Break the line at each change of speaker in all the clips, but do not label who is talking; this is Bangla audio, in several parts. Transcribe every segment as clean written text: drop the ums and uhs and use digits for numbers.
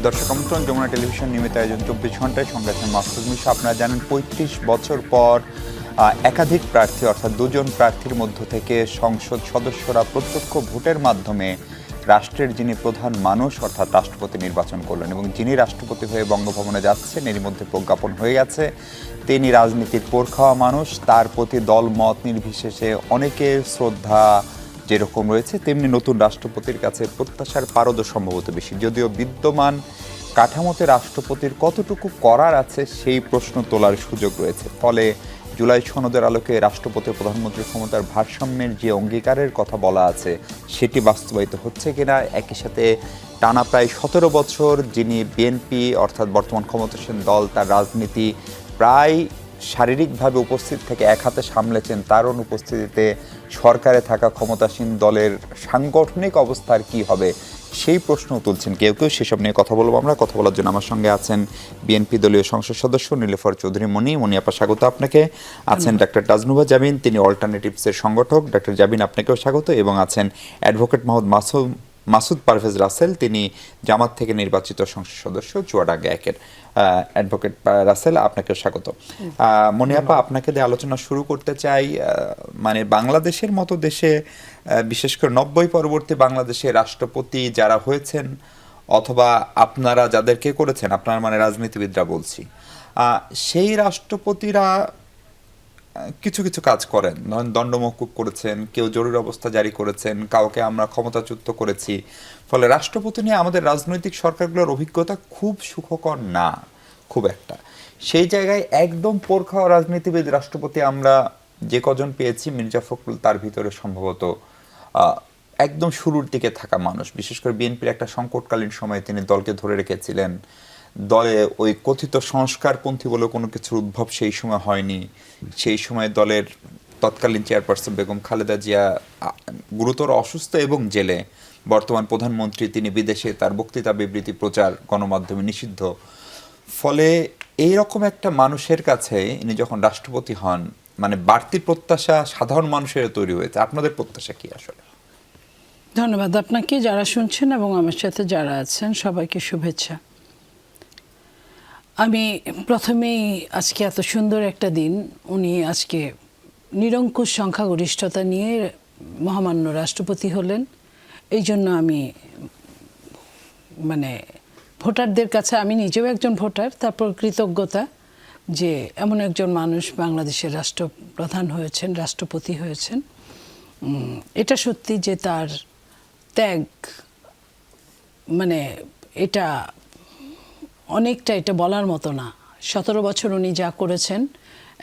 দর্শক আমন্ত্রণ, যমুনা টেলিভিশন নিয়মিত আয়োজন 24 ঘন্টায় সঙ্গে আছেন মাসুদ মিশা। আপনারা জানেন 35 বছর পর একাধিক প্রার্থী অর্থাৎ দুজন প্রার্থীর মধ্য থেকে সংসদ সদস্যরা প্রত্যক্ষ ভোটের মাধ্যমে রাষ্ট্রের যিনি প্রধান মানুষ অর্থাৎ রাষ্ট্রপতি নির্বাচন করলেন এবং যিনি রাষ্ট্রপতি হয়ে বঙ্গভবনে যাচ্ছেন এর মধ্যে প্রজ্ঞাপন হয়ে গেছে। তিনি রাজনীতির পোর খাওয়া মানুষ, তার প্রতি দল মত নির্বিশেষে অনেকের শ্রদ্ধা যেরকম রয়েছে তেমনি নতুন রাষ্ট্রপতির কাছে প্রত্যাশার পারদও সম্ভবত বেশি। যদিও বিদ্যমান কাঠামোতে রাষ্ট্রপতির কতটুকু করার আছে সেই প্রশ্ন তোলার সুযোগ রয়েছে। ফলে জুলাই সনদের আলোকে রাষ্ট্রপতি প্রধানমন্ত্রীর ক্ষমতার ভারসাম্যের যে অঙ্গীকারের কথা বলা আছে সেটি বাস্তবায়িত হচ্ছে কিনা, একই সাথে টানা প্রায় 17 বছর যিনি বিএনপি অর্থাৎ বর্তমান ক্ষমতাসীন দল তার রাজনীতি প্রায় শারীরিকভাবে উপস্থিত থেকে এক হাতে সামলেছেন, তার অনুপস্থিতিতে সরকারে থাকা ক্ষমতাসীন দলের সাংগঠনিক অবস্থার কি হবে সেই প্রশ্ন তুলছেন কেউ কেউ। সেসব নিয়ে কথা বলবো আমরা। কথা বলার জন্য আমার সঙ্গে আছেন বিএনপি দলীয় সংসদ সদস্য নীলুফার চৌধুরী মনি আপা, স্বাগত আপনাকে। আছেন ডাক্তার তাজনুভা জাবিন, তিনি অল্টারনেটিভসের সংগঠক। ডাক্তার জাবিন, আপনাকেও স্বাগত। এবং আছেন অ্যাডভোকেট মাসুদ পারভেজ রাসেল, তিনি জামাত থেকে নির্বাচিত সংসদ সদস্য চুয়াডাঙ্গা একের। অ্যাডভোকেট রাসেল, আপনাকেও স্বাগত। মনি আপা, আপনাকে দিয়ে আলোচনা শুরু করতে চাই। মানে বাংলাদেশের মতো দেশে, বিশেষ করে 90 পরবর্তী বাংলাদেশে রাষ্ট্রপতি যারা হয়েছেন অথবা আপনারা যাদেরকে করেছেন, আপনার মানে রাজনীতিবিদরা বলছি, সেই রাষ্ট্রপতিরা কিছু কিছু কাজ করেন, দণ্ড মওকুফ করেছেন, কেউ জরুরি অবস্থা জারি করেছেন, কাউকে আমরা ক্ষমতাচ্যুত করেছি। ফলে রাষ্ট্রপতি নিয়ে আমাদের রাজনৈতিক সরকারগুলোর অভিজ্ঞতা খুব সুখকর না, খুব একটা। সেই জায়গায় একদম পোর খাওয়া রাজনীতিবিদ রাষ্ট্রপতি আমরা যে কজন পেয়েছি, মির্জা ফখরুল তার ভিতরে সম্ভবত একদম শুরুর দিকে থাকা মানুষ। বিশেষ করে বিএনপির একটা সংকটকালীন সময়ে তিনি দলকে ধরে রেখেছিলেন। দলে ওই কথিত সংস্কারপন্থী বলে কোনো কিছুর উদ্ভব সেই সময় হয়নি। সেই সময় দলের তৎকালীন চেয়ারপারসন বেগম খালেদা জিয়া গুরুতর অসুস্থ এবং জেলে। বর্তমান প্রধানমন্ত্রী তিনি বিদেশে, তার বক্তৃতা বিবৃতি প্রচার গণমাধ্যমে নিষিদ্ধ। ফলে এইরকম একটা মানুষের কাছে ইনি যখন রাষ্ট্রপতি হন, মানে বাড়তি প্রত্যাশা সাধারণ মানুষের তৈরি হয়েছে। আপনাদের প্রত্যাশা কি আসলে?
ধন্যবাদ আপনাকে, যারা শুনছেন এবং আমার সাথে যারা আছেন সবাইকে শুভেচ্ছা। আমি প্রথমেই আজকে এত সুন্দর একটা দিন, উনি আজকে নিরঙ্কুশ সংখ্যাগরিষ্ঠতা নিয়ে মহামান্য রাষ্ট্রপতি হলেন। এই জন্য আমি মানে ভোটারদের কাছে, আমি নিজেও একজন ভোটার, তারপর কৃতজ্ঞতা যে এমন একজন মানুষ বাংলাদেশের রাষ্ট্রপ্রধান হয়েছেন, রাষ্ট্রপতি হয়েছেন। এটা সত্যি যে তার ত্যাগ, মানে এটা অনেকটা, এটা বলার মতো না। 17 বছর উনি যা করেছেন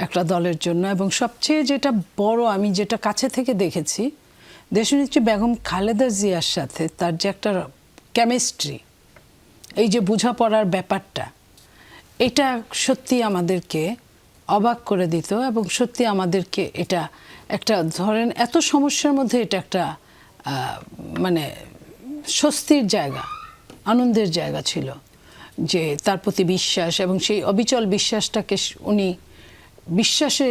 একটা দলের জন্য, এবং সবচেয়ে যেটা বড়, আমি যেটা কাছে থেকে দেখেছি, দেশনেত্রী বেগম খালেদা জিয়ার সাথে তার যে একটা কেমিস্ট্রি, এই যে বোঝাপড়ার ব্যাপারটা, এটা সত্যি আমাদেরকে অবাক করে দিত এবং সত্যি আমাদেরকে এটা একটা, ধরেন এত সমস্যার মধ্যে এটা একটা মানে স্বস্তির জায়গা, আনন্দের জায়গা ছিল যে তার প্রতি বিশ্বাস, এবং সেই অবিচল বিশ্বাসটাকে উনি বিশ্বাসে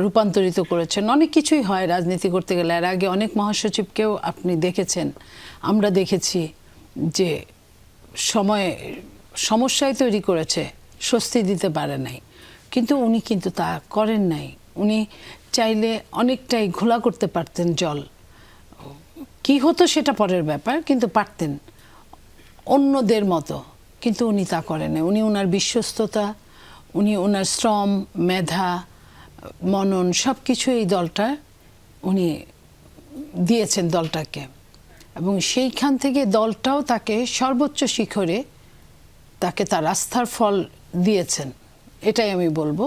রূপান্তরিত করেছেন। অনেক কিছুই হয় রাজনীতি করতে গেলে। এর আগে অনেক মহাসচিবকেও আপনি দেখেছেন, আমরা দেখেছি যে সমস্যায় তৈরি করেছে, স্বস্তি দিতে পারে নাই, কিন্তু উনি কিন্তু তা করেন নাই। উনি চাইলে অনেকটাই ঘোলা করতে পারতেন জল, কি হতো সেটা পরের ব্যাপার, কিন্তু পারতেন অন্যদের মতো, কিন্তু উনি তা করেন না। উনি ওনার বিশ্বস্ততা, উনি ওনার শ্রম, মেধা, মনন সব কিছু এই দলটা উনি দিয়েছেন দলটাকে, এবং সেইখান থেকে দলটাও তাকে সর্বোচ্চ শিখরে, তাকে তার আস্থার ফল দিয়েছেন, এটাই আমি বলবো।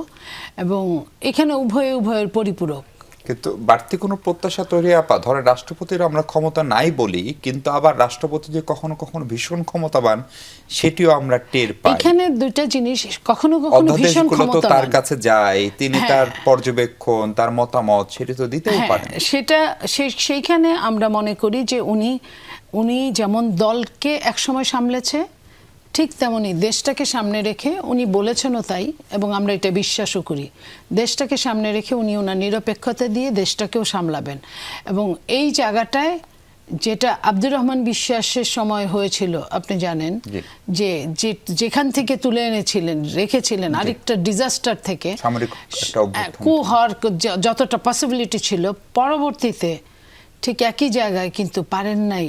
এবং এখানে উভয়ের পরিপূরক।
কিন্তু বাড়তি কোনো প্রত্যাশা তৈরি, আপা ধরে রাষ্ট্রপতির আমরা ক্ষমতা নাই বলি, কিন্তু আবার রাষ্ট্রপতি যে কখনো কখনো ভীষণ ক্ষমতাবান সেটিও আমরা টের পাই।
এখানে দুইটা জিনিস, কখনো কখনো ভীষণ ক্ষমতাবান,
তার কাছে যায়, তিনি তার পর্যবেক্ষণ, তার মতামত সেটি তো দিতেই পারেন।
সেটা সেইখানে আমরা মনে করি যে উনি যেমন দলকে একসময় সামলেছে, ঠিক তেমনি দেশটাকে সামনে রেখে উনি বলেছেনও তাই, এবং আমরা এটা বিশ্বাসও করি। দেশটাকে সামনে রেখে উনি ওনার নিরপেক্ষতা দিয়ে দেশটাকেও সামলাবেন, এবং এই জায়গাটায় যেটা আব্দুর রহমান বিশ্বাসের সময় হয়েছিল আপনি জানেন, যে যেখান থেকে তুলে এনেছিলেন রেখেছিলেন আরেকটা ডিজাস্টার থেকে,
সামরিক
কু হওয়ার যতটা পসিবিলিটি ছিল, পরবর্তীতে ঠিক একই জায়গায় কিন্তু পারেন নাই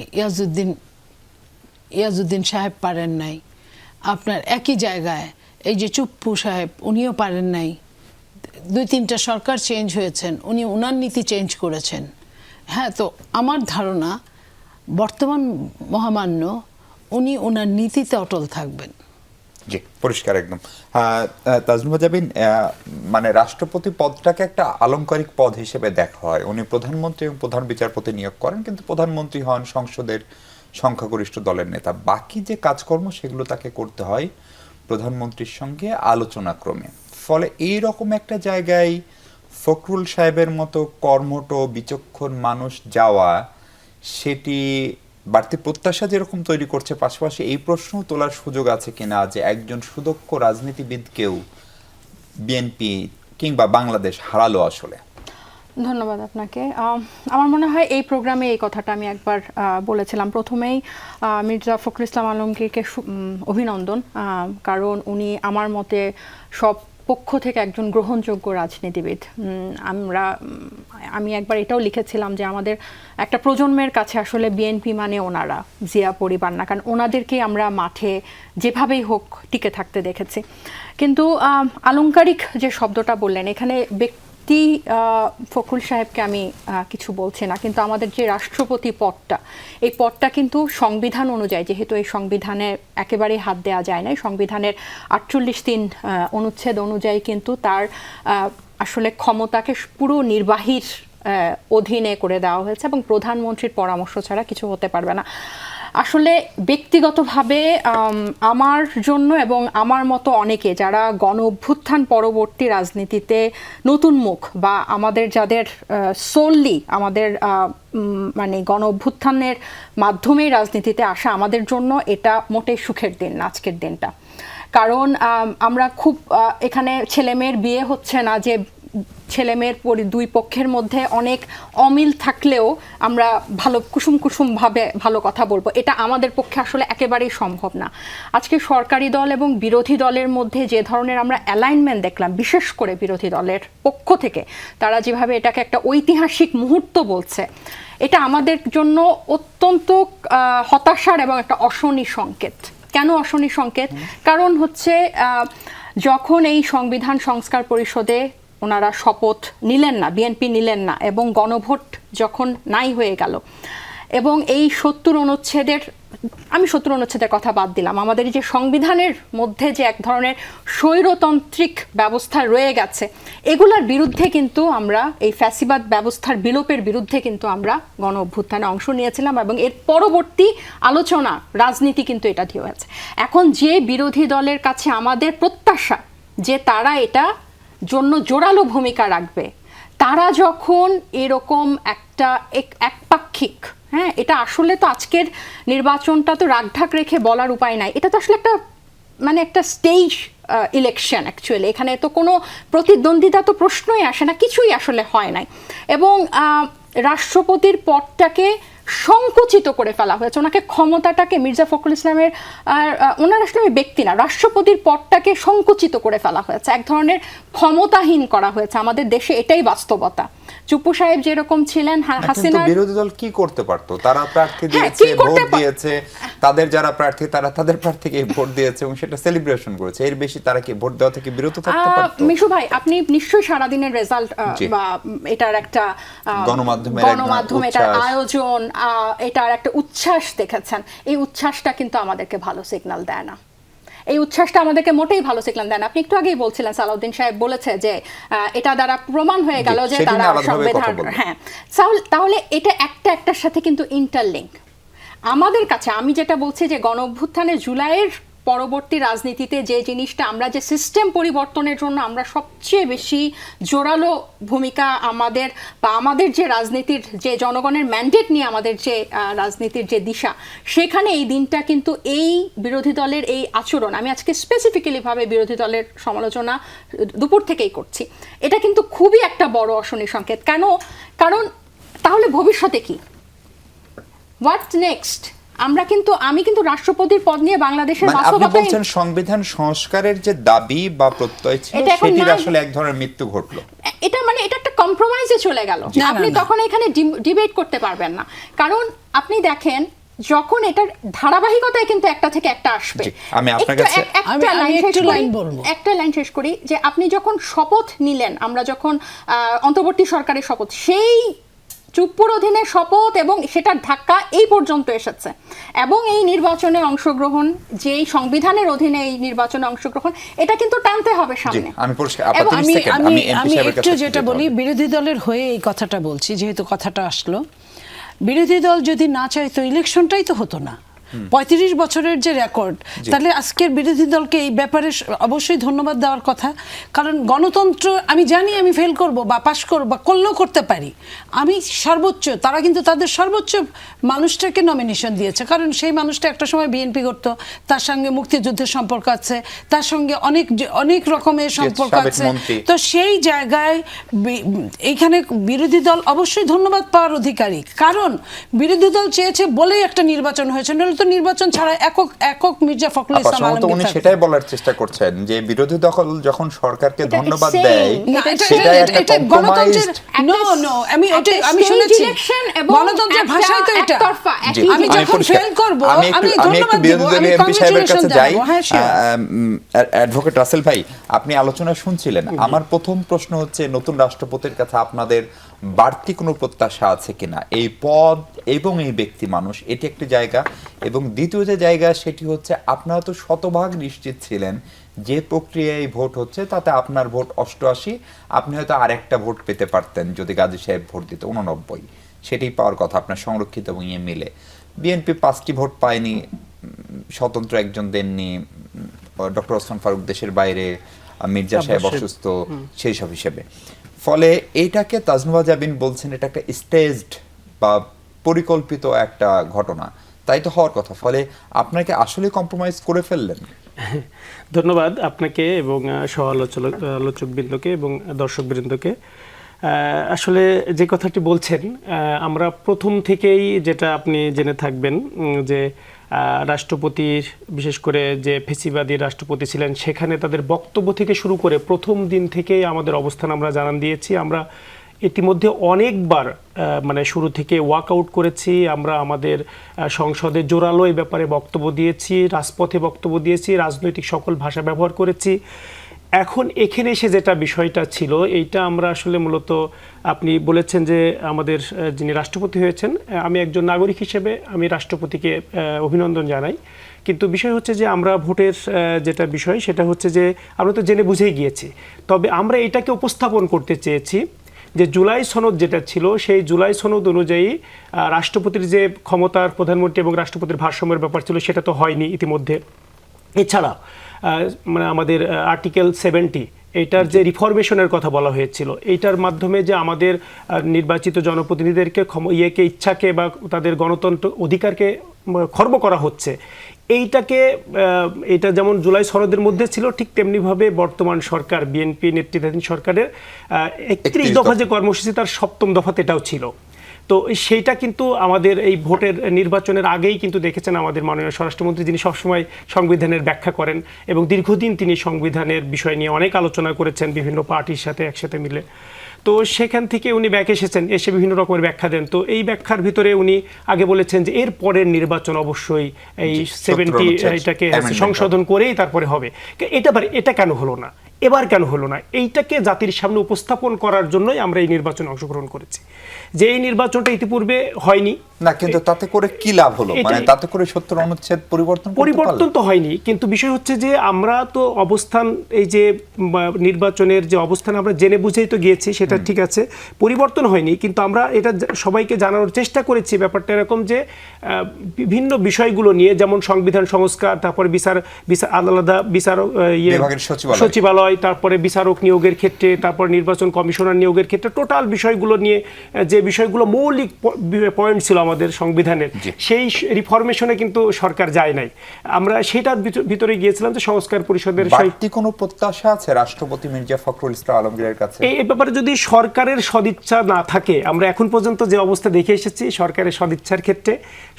ইয়াজউদ্দিন সাহেব, পারেন নাই আপনার একই জায়গায় এই যে চুপ্পু সাহেব, উনিও পারেন নাই। 2-3টা সরকার চেঞ্জ হয়েছেন, উনি ওনার নীতি চেঞ্জ করেছেন। হ্যাঁ, তো আমার ধারণা বর্তমান মহামান্য উনি ওনার নীতিতে অটল থাকবেন।
জি, পরিষ্কার একদম। তাজনুভা জাবিন, মানে রাষ্ট্রপতি পদটাকে একটা আলংকারিক পদ হিসেবে দেখা হয়। উনি প্রধানমন্ত্রী এবং প্রধান বিচারপতি নিয়োগ করেন, কিন্তু প্রধানমন্ত্রী হন সংসদের সংখ্যাগরিষ্ঠ দলের নেতা। বাকি যে কাজকর্ম সেগুলো তাকে করতে হয় প্রধানমন্ত্রীর সঙ্গে আলোচনা ক্রমে। ফলে এই রকম একটা জায়গায় ফখরুল সাহেবের মতো কর্মঠ বিচক্ষণ মানুষ যাওয়া, সেটি বাড়তি প্রত্যাশা যেরকম তৈরি করছে, পাশাপাশি এই প্রশ্ন তোলার সুযোগ আছে কিনা যে একজন সুদক্ষ রাজনীতিবিদকেও বিএনপি কিংবা বাংলাদেশ হারালো আসলে।
ধন্যবাদ আপনাকে। আমার মনে হয় এই প্রোগ্রামে এই কথাটা আমি একবার বলেছিলাম। প্রথমেই মির্জা ফখরুল ইসলাম আলমগীরকে অভিনন্দন, কারণ উনি আমার মতে সব পক্ষ থেকে একজন গ্রহণযোগ্য রাজনীতিবিদ। আমি একবার এটাও লিখেছিলাম যে আমাদের একটা প্রজন্মের কাছে আসলে বিএনপি মানে ওনারা, জিয়া পরিবার না, কারণ ওনাদেরকেই আমরা মাঠে যেভাবেই হোক টিকে থাকতে দেখেছি। কিন্তু আলংকারিক যে শব্দটা বললেন, এখানে ফখরুল সাহেবকে আমি কিছু বলছি না, কিন্তু আমাদের যে রাষ্ট্রপতি পদটা, এই পদটা কিন্তু সংবিধান অনুযায়ী, যেহেতু এই সংবিধানে একেবারেই হাত দেওয়া যায় না, সংবিধানের 48(3) অনুচ্ছেদ অনুযায়ী কিন্তু তার আসলে ক্ষমতাকে পুরো নির্বাহীর অধীনে করে দেওয়া হয়েছে এবং প্রধানমন্ত্রীর পরামর্শ ছাড়া কিছু হতে পারবে না। আসলে ব্যক্তিগতভাবে আমার জন্য এবং আমার মতো অনেকে যারা গণ অভ্যুত্থান পরবর্তী রাজনীতিতে নতুন মুখ, বা আমাদের যাদের সোললি আমাদের মানে গণ অভ্যুত্থানের মাধ্যমে রাজনীতিতে আসা, আমাদের জন্য এটা মোটেই সুখের দিন না আজকের দিনটা। কারণ আমরা খুব এখানে ছেলেমেয়ের বিয়ে হচ্ছে না যে ছেলেমেয়ের দুই পক্ষের মধ্যে অনেক অমিল থাকলেও আমরা ভালো কুসুমভাবে ভালো কথা বলবো, এটা আমাদের পক্ষে আসলে একেবারেই সম্ভব না। আজকে সরকারি দল এবং বিরোধী দলের মধ্যে যে ধরনের আমরা অ্যালাইনমেন্ট দেখলাম, বিশেষ করে বিরোধী দলের পক্ষ থেকে তারা যেভাবে এটাকে একটা ঐতিহাসিক মুহূর্ত বলছে, এটা আমাদের জন্য অত্যন্ত হতাশার এবং একটা অশনি সংকেত। কেন অশনি সংকেত? কারণ হচ্ছে যখন এই সংবিধান সংস্কার পরিষদে ওনারা শপথ নিলেন না, বিএনপি নিলেন না, এবং গণভোট যখন নাই হয়ে গেল, এবং এই 70 অনুচ্ছেদের, আমি 70 অনুচ্ছেদের কথা বাদ দিলাম, আমাদের যে সংবিধানের মধ্যে যে এক ধরনের স্বৈরতান্ত্রিক ব্যবস্থা রয়ে গেছে, এগুলার বিরুদ্ধে কিন্তু আমরা, এই ফ্যাসিবাদ ব্যবস্থার বিলোপের বিরুদ্ধে কিন্তু আমরা গণ অভ্যুত্থানে অংশ নিয়েছিলাম, এবং এর পরবর্তী আলোচনা রাজনীতি কিন্তু এটা দিয়ে হয়েছে। এখন যে বিরোধী দলের কাছে আমাদের প্রত্যাশা যে তারা এটা জন্য জোরালো ভূমিকা রাখবে, তারা যখন এরকম একটা একপাক্ষিক, হ্যাঁ, এটা আসলে তো আজকের নির্বাচনটা তো রাগঢাক রেখে বলার উপায় নাই, এটা তো আসলে একটা মানে একটা স্টেজ ইলেকশন অ্যাকচুয়ালি, এখানে তো কোনো প্রতিদ্বন্দ্বিতা তো প্রশ্নই আসে না, কিছুই আসলে হয় নাই, এবং রাষ্ট্রপতির পদটাকে সংকুচিত করে ফেলা হয়েছে, ওনাকে ক্ষমতাটাকে, মির্জা ফখরুল ইসলামের ওনার আসলে ব্যক্তি না, রাষ্ট্রপতির পদটাকে সংকুচিত করে ফেলা হয়েছে, এক ধরনের ক্ষমতাহীন করা হয়েছে আমাদের দেশে, এটাই বাস্তবতা। চুপ্পু সাহেব যেরকম ছিলেন, হাসিনা,
বিরোধী দল কি করতে পারতো? তারা প্রার্থী দিয়েছে, ভোট দিয়েছে, তাদের যারা প্রার্থী তারা তাদের প্রার্থীকে ভোট দিয়েছে এবং সেটা সেলিব্রেশন করেছে, এর বেশি তারা কি ভোট দেওয়া থেকে বিরত থাকতে পারতো?
মিশু ভাই, আপনি নিশ্চয়ই সারাদিনের রেজাল্ট বা এটার একটা গণমাধ্যম, এটার আয়োজন, এটার একটা উচ্ছ্বাস দেখেছেন। এই উচ্ছ্বাসটা কিন্তু আমাদেরকে ভালো সিগন্যাল দেয় না, এই উচ্ছ্বাসটা আমাদেরকে মোটেই ভালো সিগন্যাল দেয় না। আপনি একটু আগেই বলছিলেন, সালাউদ্দিন সাহেব বলেছে যে এটা দ্বারা প্রমাণ হয়ে গেল যে তারা সংবিধান, হ্যাঁ, তাহলে এটা একটার সাথে কিন্তু ইন্টারলিঙ্ক। আমাদের কাছে, আমি যেটা বলছি যে গণ অভ্যুত্থানের জুলাইয়ের পরবর্তী রাজনীতিতে যে জিনিসটা আমরা, যে সিস্টেম পরিবর্তনের জন্য আমরা সবচেয়ে বেশি জোরালো ভূমিকা আমাদের, বা আমাদের যে রাজনীতির যে জনগণের ম্যান্ডেট নিয়ে আমাদের যে রাজনীতির যে দিশা, সেখানে এই দিনটা কিন্তু এই বিরোধী দলের এই আচরণ, আমি আজকে স্পেসিফিক্যালিভাবে বিরোধী দলের সমালোচনা দুপুর থেকেই করছি, এটা কিন্তু খুবই একটা বড় অশনি সংকেত। কেন? কারণ তাহলে ভবিষ্যতে কি? What next? আমি কিন্তু রাষ্ট্রপতির পদ নিয়ে বাংলাদেশের
মানে আপনি
বাস্তবতায়
বলছেন সংবিধান সংস্কারের যে দাবি বা প্রত্যয় ছিল
এটা এখন
সেটির
নাই।
আসলে এক ধরনের মৃত্যু ঘটলো।
এটা একটা কম্প্রোমাইজে চলে গেল।
না,
আপনি
না।
তখন এখানে ডিবেট করতে পারবেন না, কারণ আপনি দেখেন যখন এটার ধারাবাহিকতায় কিন্তু একটা থেকে একটা আসবে।
জি, আমি আপনার কাছে-
আমি একটু লাইন বলবো।
একটা লাইন শেষ করি, যে আপনি যখন শপথ নিলেন, আমরা যখন অন্তর্বর্তী সরকারের শপথ, সেই চুপ্পুর অধীনে শপথ এবং সেটার ধাক্কা এই পর্যন্ত এসেছে, এবং এই নির্বাচনে অংশগ্রহণ, যেই সংবিধানের অধীনে এই নির্বাচনে অংশগ্রহণ, এটা কিন্তু টানতে হবে
জি,
সামনে।
আমি পরিষ্কার
এবং
আপাতত
আমি
সেকেন্ড
আমি
আমি এমপি
আমি
সাহেবের
একটু
কাছে
যেটা
যেতে
বলি,
হবে।
বিরোধী দলের হয়ে এই কথাটা বলছি, যেহেতু কথাটা আসলো। বিরোধী দল যদি না চাইতো ইলেকশনটাই তো হতো না। 35 বছরের যে রেকর্ড, তাহলে আজকের বিরোধী দলকে এই ব্যাপারে অবশ্যই ধন্যবাদ দেওয়ার কথা। কারণ গণতন্ত্র, আমি জানি আমি ফেল করব বা পাশ করব বা করলেও করতে পারি, আমি সর্বোচ্চ, তারা কিন্তু তাদের সর্বোচ্চ মানুষটাকে নমিনেশন দিয়েছে। কারণ সেই মানুষটা একটা সময় বিএনপি করতো, তার সঙ্গে মুক্তিযুদ্ধের সম্পর্ক আছে, তার সঙ্গে অনেক রকমের সম্পর্ক
সাবেক
আছে।
মন্ত্রী।
তো সেই জায়গায় এইখানে বিরোধী দল অবশ্যই ধন্যবাদ পাওয়ার অধিকারী, কারণ বিরোধী দল চেয়েছে বলেই একটা নির্বাচন হয়েছে। নাহলে তো নির্বাচন ছাড়া একক মির্জা ফখরুল ইসলাম
আপাতত উনি
আলমগীর
সেটাই বলার চেষ্টা করছেন যে বিরোধী দল যখন সরকারকে
এটা
ধন্যবাদ
same,
দেয়
না,
সেটা একটা
গণতন্ত্রের
কম্প্রোমাইজড।
আমি শুনেছি
এবং
গণতন্ত্রের ভাষায় তো এটা।
একতরফা,
জি,
আমি যখন
পরিষ্কার।
ফেল করব
আমি একটু
ধন্যবাদ দিব,
বিরোধী
আমি
দলীয় এমপি সাহেবের কাছে
congratulation
যাই।
জানাবো। হ্যাঁ, sure।
অ্যাডভোকেট রাসেল ভাই, আপনি আলোচনা শুনছিলেন। আমার প্রথম প্রশ্ন হচ্ছে, নতুন রাষ্ট্রপতির কাছে আপনাদের বাড়তি কোনো প্রত্যাশা আছে কিনা? এই পদ এবং এই ব্যক্তি মানুষ, এটি একটি জায়গা, এবং দ্বিতীয় যে জায়গা সেটি হচ্ছে, আপনারা তো শতভাগ নিশ্চিত ছিলেন যে প্রক্রিয়ায় ভোট হচ্ছে তাতে আপনার ভোট 88, আপনি হয়তো আরেকটা ভোট পেতে পারতেন যদি গাজী সাহেব ভোট দিত 89, সেটাই পাওয়ার কথা আপনার সংরক্ষিত এবং ইয়ে মিলে। বিএনপি 5টি ভোট পায়নি, স্বতন্ত্র একজন দেননি, ডক্টর ওসমান ফারুক দেশের বাইরে, মির্জা সাহেব অসুস্থ, সেই সব হিসেবে। ফলে এইটাকে তাজনুভা জাবিন বলছেন এটা একটা স্টেজড বা পরিকল্পিত একটা ঘটনা, তাই তো হওয়ার কথা। ফলে আপনাকে আসলে কম্প্রোমাইজ করে ফেললেন।
ধন্যবাদ আপনাকে এবং আলোচকবৃন্দকে এবং দর্শকবৃন্দকে। আসলে যে কথাটি বলছেন, আমরা প্রথম থেকেই, যেটা আপনি জেনে থাকবেন, যে রাষ্ট্রপতির, বিশেষ করে যে ফেসিবাদী রাষ্ট্রপতি ছিলেন, সেখানে তাদের বক্তব্য থেকে শুরু করে প্রথম দিন থেকেই আমাদের অবস্থান আমরা জানান দিয়েছি। আমরা ইতিমধ্যে অনেকবার মানে শুরু থেকে ওয়াকআউট করেছি। আমরা আমাদের সংসদে জোরালো এই ব্যাপারে বক্তব্য দিয়েছি, রাজপথে বক্তব্য দিয়েছি, রাজনৈতিক সকল ভাষা ব্যবহার করেছি। এখন এখানে এসে যেটা বিষয়টা ছিল, এইটা আমরা আসলে মূলত, আপনি বলেছেন যে আমাদের যিনি রাষ্ট্রপতি হয়েছেন, আমি একজন নাগরিক হিসেবে আমি রাষ্ট্রপতিকে অভিনন্দন জানাই। কিন্তু বিষয় হচ্ছে যে আমরা ভোটের যেটা বিষয়, সেটা হচ্ছে যে আমরা তো জেনে বুঝেই গিয়েছি। তবে আমরা এটাকে উপস্থাপন করতে চেয়েছি যে জুলাই সনদ যেটা ছিল, সেই জুলাই সনদ অনুযায়ী রাষ্ট্রপতির যে ক্ষমতার, প্রধানমন্ত্রী এবং রাষ্ট্রপতির ভারসাম্যের ব্যাপার ছিল, সেটা তো হয়নি ইতিমধ্যে। এছাড়া মানে আমাদের আর্টিকেল 70, এইটার যে রিফরমেশনের কথা বলা হয়েছিল, এইটার মাধ্যমে যে আমাদের নির্বাচিত জনপ্রতিনিধিদেরকে ইচ্ছাকে বা তাদের গণতন্ত্র অধিকারকে খর্ব করা হচ্ছে, এইটা যেমন জুলাই সনদের মধ্যে ছিল, ঠিক তেমনিভাবে বর্তমান সরকার, বিএনপি নেতৃত্বাধীন সরকারের 31 দফা যে কর্মসূচি, তার 7ম দফাতে এটাও ছিল। তো সেইটা কিন্তু আমাদের এই ভোটের নির্বাচনের আগেই কিন্তু দেখেছেন আমাদের মাননীয় স্বরাষ্ট্রমন্ত্রী, যিনি সবসময় সংবিধানের ব্যাখ্যা করেন এবং দীর্ঘদিন তিনি সংবিধানের বিষয় নিয়ে অনেক আলোচনা করেছেন বিভিন্ন পার্টির সাথে একসাথে মিলে। তো সেখান থেকে উনি ব্যাক এসেছেন, এসে বিভিন্ন রকমের ব্যাখ্যা দেন। তো এই ব্যাখ্যার ভিতরে উনি আগে বলেছেন যে এর পরের নির্বাচন অবশ্যই এই 70 এটাকে সংশোধন করেই তারপরে হবে। এটা কেন হলো না, এবার কেন হলো না? এইটাকে জাতির সামনে উপস্থাপন করার জন্যই আমরা এই নির্বাচনে অংশগ্রহণ করেছি। যে এই নির্বাচনটা ইতিপূর্বে হয়নি
না, কিন্তু তাতে করে কি লাভ হলো? মানে তাতে করে 70 অনুচ্ছেদ পরিবর্তন
তো হয়নি। কিন্তু বিষয় হচ্ছে যে আমরা তো অবস্থান, এই যে নির্বাচনের যে অবস্থান আমরা জেনে বুঝেই তো গিয়েছি, সেটা ঠিক আছে, পরিবর্তন হয়নি। কিন্তু আমরা এটা সবাইকে জানানোর চেষ্টা করেছি ব্যাপারটা এরকম যে বিভিন্ন বিষয়গুলো নিয়ে, যেমন সংবিধান সংস্কার, তারপরে আলাদা বিচারক সচিবালয়, তারপরে বিচারক নিয়োগের ক্ষেত্রে, তারপর নির্বাচন কমিশনার নিয়োগের ক্ষেত্রে, টোটাল বিষয়গুলো নিয়ে যে বিষয়গুলো মৌলিক পয়েন্ট ছিল আমাদের সংবিধানের, সেই রিফরমেশনে কিন্তু সরকার যায় নাই। আমরা সেটার ভিতরে গিয়েছিলাম যে সংস্কার পরিষদের
বাড়তি কোনো প্রত্যাশা আছে রাষ্ট্রপতি মির্জা ফখরুল ইসলাম আলমগীরের কাছে?
এই ব্যাপারে যদি সরকারের সদিচ্ছা না থাকে, আমরা এখন পর্যন্ত যে অবস্থা দেখে এসেছি সরকারের সদিচ্ছার ক্ষেত্রে,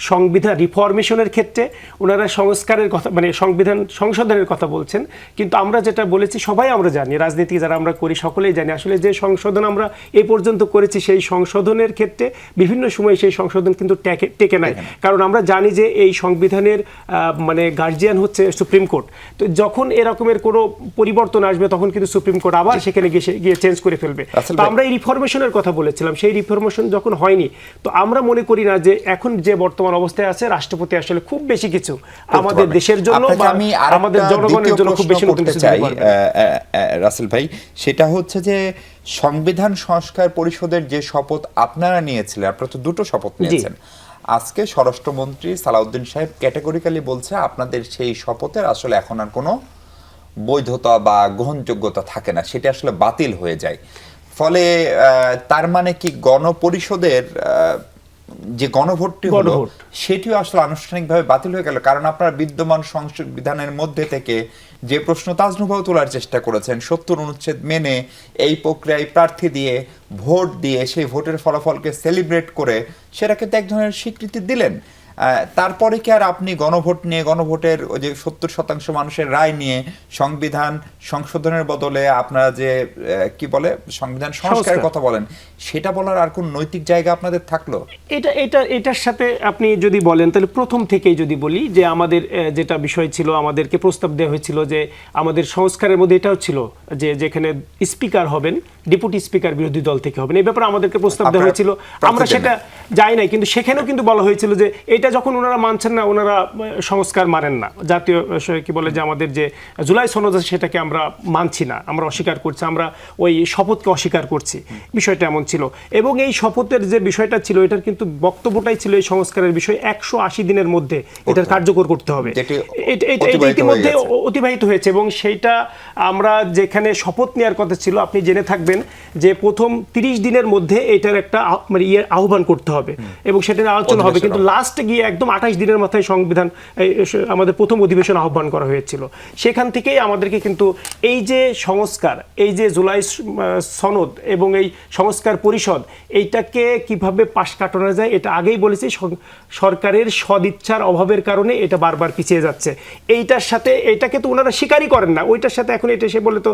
সংবিধান রিফরমেশনের ক্ষেত্রে ওনারা সংস্কারের কথা মানে সংবিধান সংশোধনের কথা বলছেন, কিন্তু আমরা যেটা বলেছি সবাই আমরা জানি, রাজনীতি যারা আমরা করি সকলেই জানি আসলে যে সংশোধন আমরা এই পর্যন্ত করেছি সেই সংশোধনের ক্ষেত্রে বিভিন্ন সময় সেই সংশোধন কিন্তু টেকে নাই। কারণ আমরা জানি যে এই সংবিধানের মানে গার্জিয়ান হচ্ছে সুপ্রিম কোর্ট। তো যখন এরকমের কোনো পরিবর্তন আসবে তখন কিন্তু সুপ্রিম কোর্ট আবার সেখানে গিয়ে চেঞ্জ করে ফেলবে। তো আমরা এই রিফরমেশনের কথা বলেছিলাম, সেই রিফরমেশন যখন হয়নি, তো আমরা মনে করি না যে এখন যে বর্তমান অবস্থায় আছে রাষ্ট্রপতি আসলে খুব বেশি কিছু আমাদের দেশের জন্য বা আমাদের জনগণের জন্য খুব বেশি নতুন কিছু দিতে পারবে।
রাসেল ভাই, সেটা হচ্ছে যে সংবিধান সংস্কার পরিষদের যে শপথ আপনারা নিয়েছিলেন, আপনারা তো দুটো শপথ নিয়েছেন, আজকে স্বরাষ্ট্রমন্ত্রী সালাউদ্দিন সাহেব ক্যাটাগরিক্যালি বলছে আপনাদের সেই শপথের আসলে এখন আর কোনো বৈধতা বা গ্রহণযোগ্যতা থাকে না, সেটা আসলে বাতিল হয়ে যায়। ফলে তার মানে কি গণপরিষদের যে গণভোটটি হলো সেটিও আসলে আনুষ্ঠানিকভাবে বাতিল হয়ে গেল? কারণ আপনারা বিদ্যমান সংবিধানের মধ্যে থেকে যে প্রশ্ন তাজনুভাও তোলার চেষ্টা করেছেন, ৭০ অনুচ্ছেদ মেনে এই প্রক্রিয়ায় প্রার্থী দিয়ে ভোট দিয়ে সেই ভোটের ফলাফলকে সেলিব্রেট করে সেটাকে তো এক ধরনের স্বীকৃতি দিলেন। তারপরে কি আর আপনি গণভোট নিয়ে, গণভোটের ওই যে ৭০% মানুষের রায় নিয়ে সংবিধান সংশোধনের বদলে আপনারা যে কি বলে সংবিধান সংস্কারের কথা বলেন, সেটা বলার আর কোন নৈতিক জায়গা আপনাদের থাকলো?
এটার সাথে আপনি যদি বলেন তাহলে প্রথম থেকেই যদি বলি যে আমাদের যেটা বিষয় ছিল, আমাদেরকে প্রস্তাব দেওয়া হয়েছিল যে আমাদের সংস্কারের মধ্যে এটাও ছিল যে যেখানে স্পিকার হবেন ডেপুটি স্পিকার বিরোধী দল থেকে হবেন, এই ব্যাপারে আমাদেরকে প্রস্তাব দেওয়া হয়েছিল। আমরা সেটা যাই নাই, কিন্তু সেখানেও কিন্তু বলা হয়েছিল যে এটা যখন ওনারা মানছেন না, ওনারা সংস্কার মানেন না, জাতীয় কি বলে যে আমাদের যে জুলাই সনদ আছে সেটাকে আমরা মানছি না, আমরা অস্বীকার করছি, আমরা ওই শপথকে অস্বীকার করছি, বিষয়টা এমন ছিল। এবং এই শপথের যে বিষয়টা ছিল এটার কিন্তু বক্তব্যটাই ছিল এই সংস্কারের বিষয় 180 দিনের মধ্যে এটার কার্যকর করতে হবে। এটা ইতিমধ্যে অতিবাহিত হয়েছে এবং সেইটা আমরা যেখানে শপথ নেওয়ার কথা ছিল, আপনি জেনে থাকবেন যে প্রথম 30 দিনের মধ্যে এটার একটা মানে আহ্বান করতে হবে এবং সেটা আলোচনা হবে, কিন্তু লাস্টে গিয়ে একদম 28 দিনের মাথায় সংবিধান আমাদের প্রথম অধিবেশন আহ্বান করা হয়েছিল। সেখান থেকেই আমাদেরকে কিন্তু এই যে সংস্কার, এই যে জুলাই সনদ এবং এই সংস্কার পরিষদ, এইটাকে কিভাবে পাশ কাটানো যায় এটা আগেই বলেছি, সরকারের সদিচ্ছার অভাবের কারণে এটা বারবার পিছিয়ে যাচ্ছে। এইটার সাথে এটাকে তো ওনারা স্বীকারই করেন না, ওইটার সাথে এখন এটা এসে বলে তো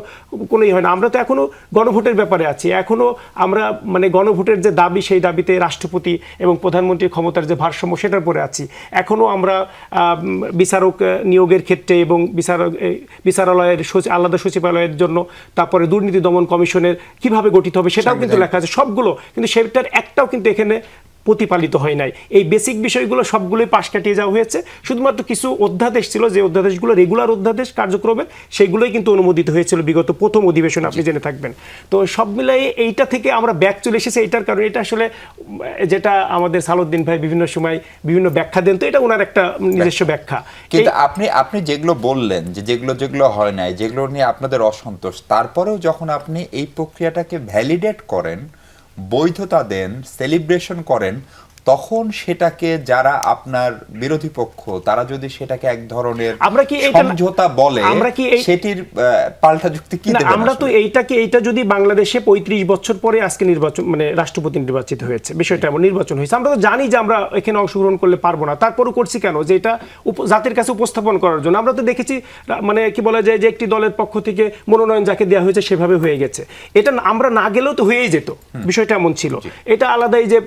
কোনোই হয় না। আমরা তো এখনো গণভোটের ব্যাপারে আছি, এখনো আমরা মানে গণভোটের যে দাবি সেই দাবিতে রাষ্ট্রপতি এবং প্রধানমন্ত্রীর ক্ষমতার যে ভারসাম্য সেটার পরে আছি। এখনো আমরা বিচারক নিয়োগের ক্ষেত্রে এবং বিচারালয়ের আলাদা সচিবালয়ের জন্য, তারপরে দুর্নীতি দমন কমিশনের কিভাবে গঠিত হবে সেটাও কিন্তু লেখা আছে সবগুলো, কিন্তু সেটার একটাও কিন্তু এখানে প্রতিপালিত হয় নাই। এই বেসিক বিষয়গুলো সবগুলোই পাশ কাটিয়ে যাওয়া হয়েছে, শুধুমাত্র কিছু অধ্যাদেশ ছিল যে অধ্যাদেশগুলো রেগুলার অধ্যাদেশ কার্যক্রমের, সেগুলোই কিন্তু অনুমোদিত হয়েছিল বিগত প্রথম অধিবেশনে, আপনি জেনে থাকবেন। তো সব মিলাই এইটা থেকে আমরা ব্যাক চলে এসেছি। এইটার কারণে এটা আসলে যেটা আমাদের সালাউদ্দিন ভাই বিভিন্ন সময় বিভিন্ন ব্যাখ্যা দেন, তো এটা ওনার একটা নিজস্ব ব্যাখ্যা।
কিন্তু আপনি যেগুলো বললেন যে যেগুলো হয় নাই, যেগুলো নিয়ে আপনাদের অসন্তোষ, তারপরেও যখন আপনি এই প্রক্রিয়াটাকে ভ্যালিডেট করেন, বৈধতা দেন, সেলিব্রেশন করেন, তখন সেটাকে যারা আপনার বিরোধী পক্ষ তারা যদি সেটাকে এক ধরনের সমঝোতা বলে, সেটির পাল্টা যুক্তি কি দেবেন?
আমরা তো এইটা যদি বাংলাদেশে 35 বছর পরে আজকে নির্বাচন মানে রাষ্ট্রপতি নির্বাচিত হয়েছে, বিষয়টা এমন নির্বাচন হয়েছে, আমরা তো জানি যে আমরা এখানে অংশগ্রহণ করলে পারবো না, তারপরও করছি কেন? যে এটা জাতির কাছে উপস্থাপন করার জন্য। আমরা তো দেখেছি মানে কি বলা যায় যে একটি দলের পক্ষ থেকে মনোনয়ন যাকে দেওয়া হয়েছে সেভাবে হয়ে গেছে, এটা আমরা না গেলেও তো হয়েই যেত, বিষয়টা এমন ছিল। এটা আলাদাই যে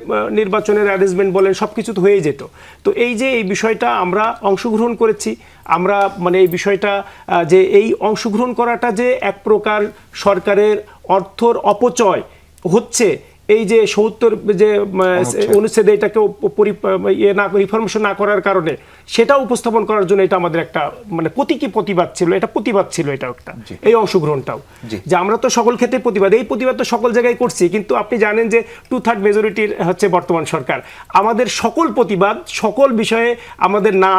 নির্বাচনের বলেন সবকিছু তো হয়ে যেত। তো এই যে এই বিষয়টা আমরা অংশগ্রহণ করেছি, আমরা মানে এই বিষয়টা যে এই অংশগ্রহণ করাটা যে এক প্রকার সরকারের অর্থর অপচয় হচ্ছে, এই যে ৭০ যে অনুচ্ছেদে এটাকে রিফরমেশন না করার কারণে সেটা উপস্থাপন করার জন্য এটা আমাদের একটা মানে প্রতিবাদ ছিল, এটা প্রতিবাদ ছিল, এটা একটা এই অংশগ্রহণটাও যে আমরা তো সকল ক্ষেত্রে এই প্রতিবাদ তো সকল জায়গায় করছি, কিন্তু আপনি জানেন যে 2/3 মেজরিটির হচ্ছে বর্তমান সরকার। আমাদের সকল প্রতিবাদ সকল বিষয়ে আমাদের না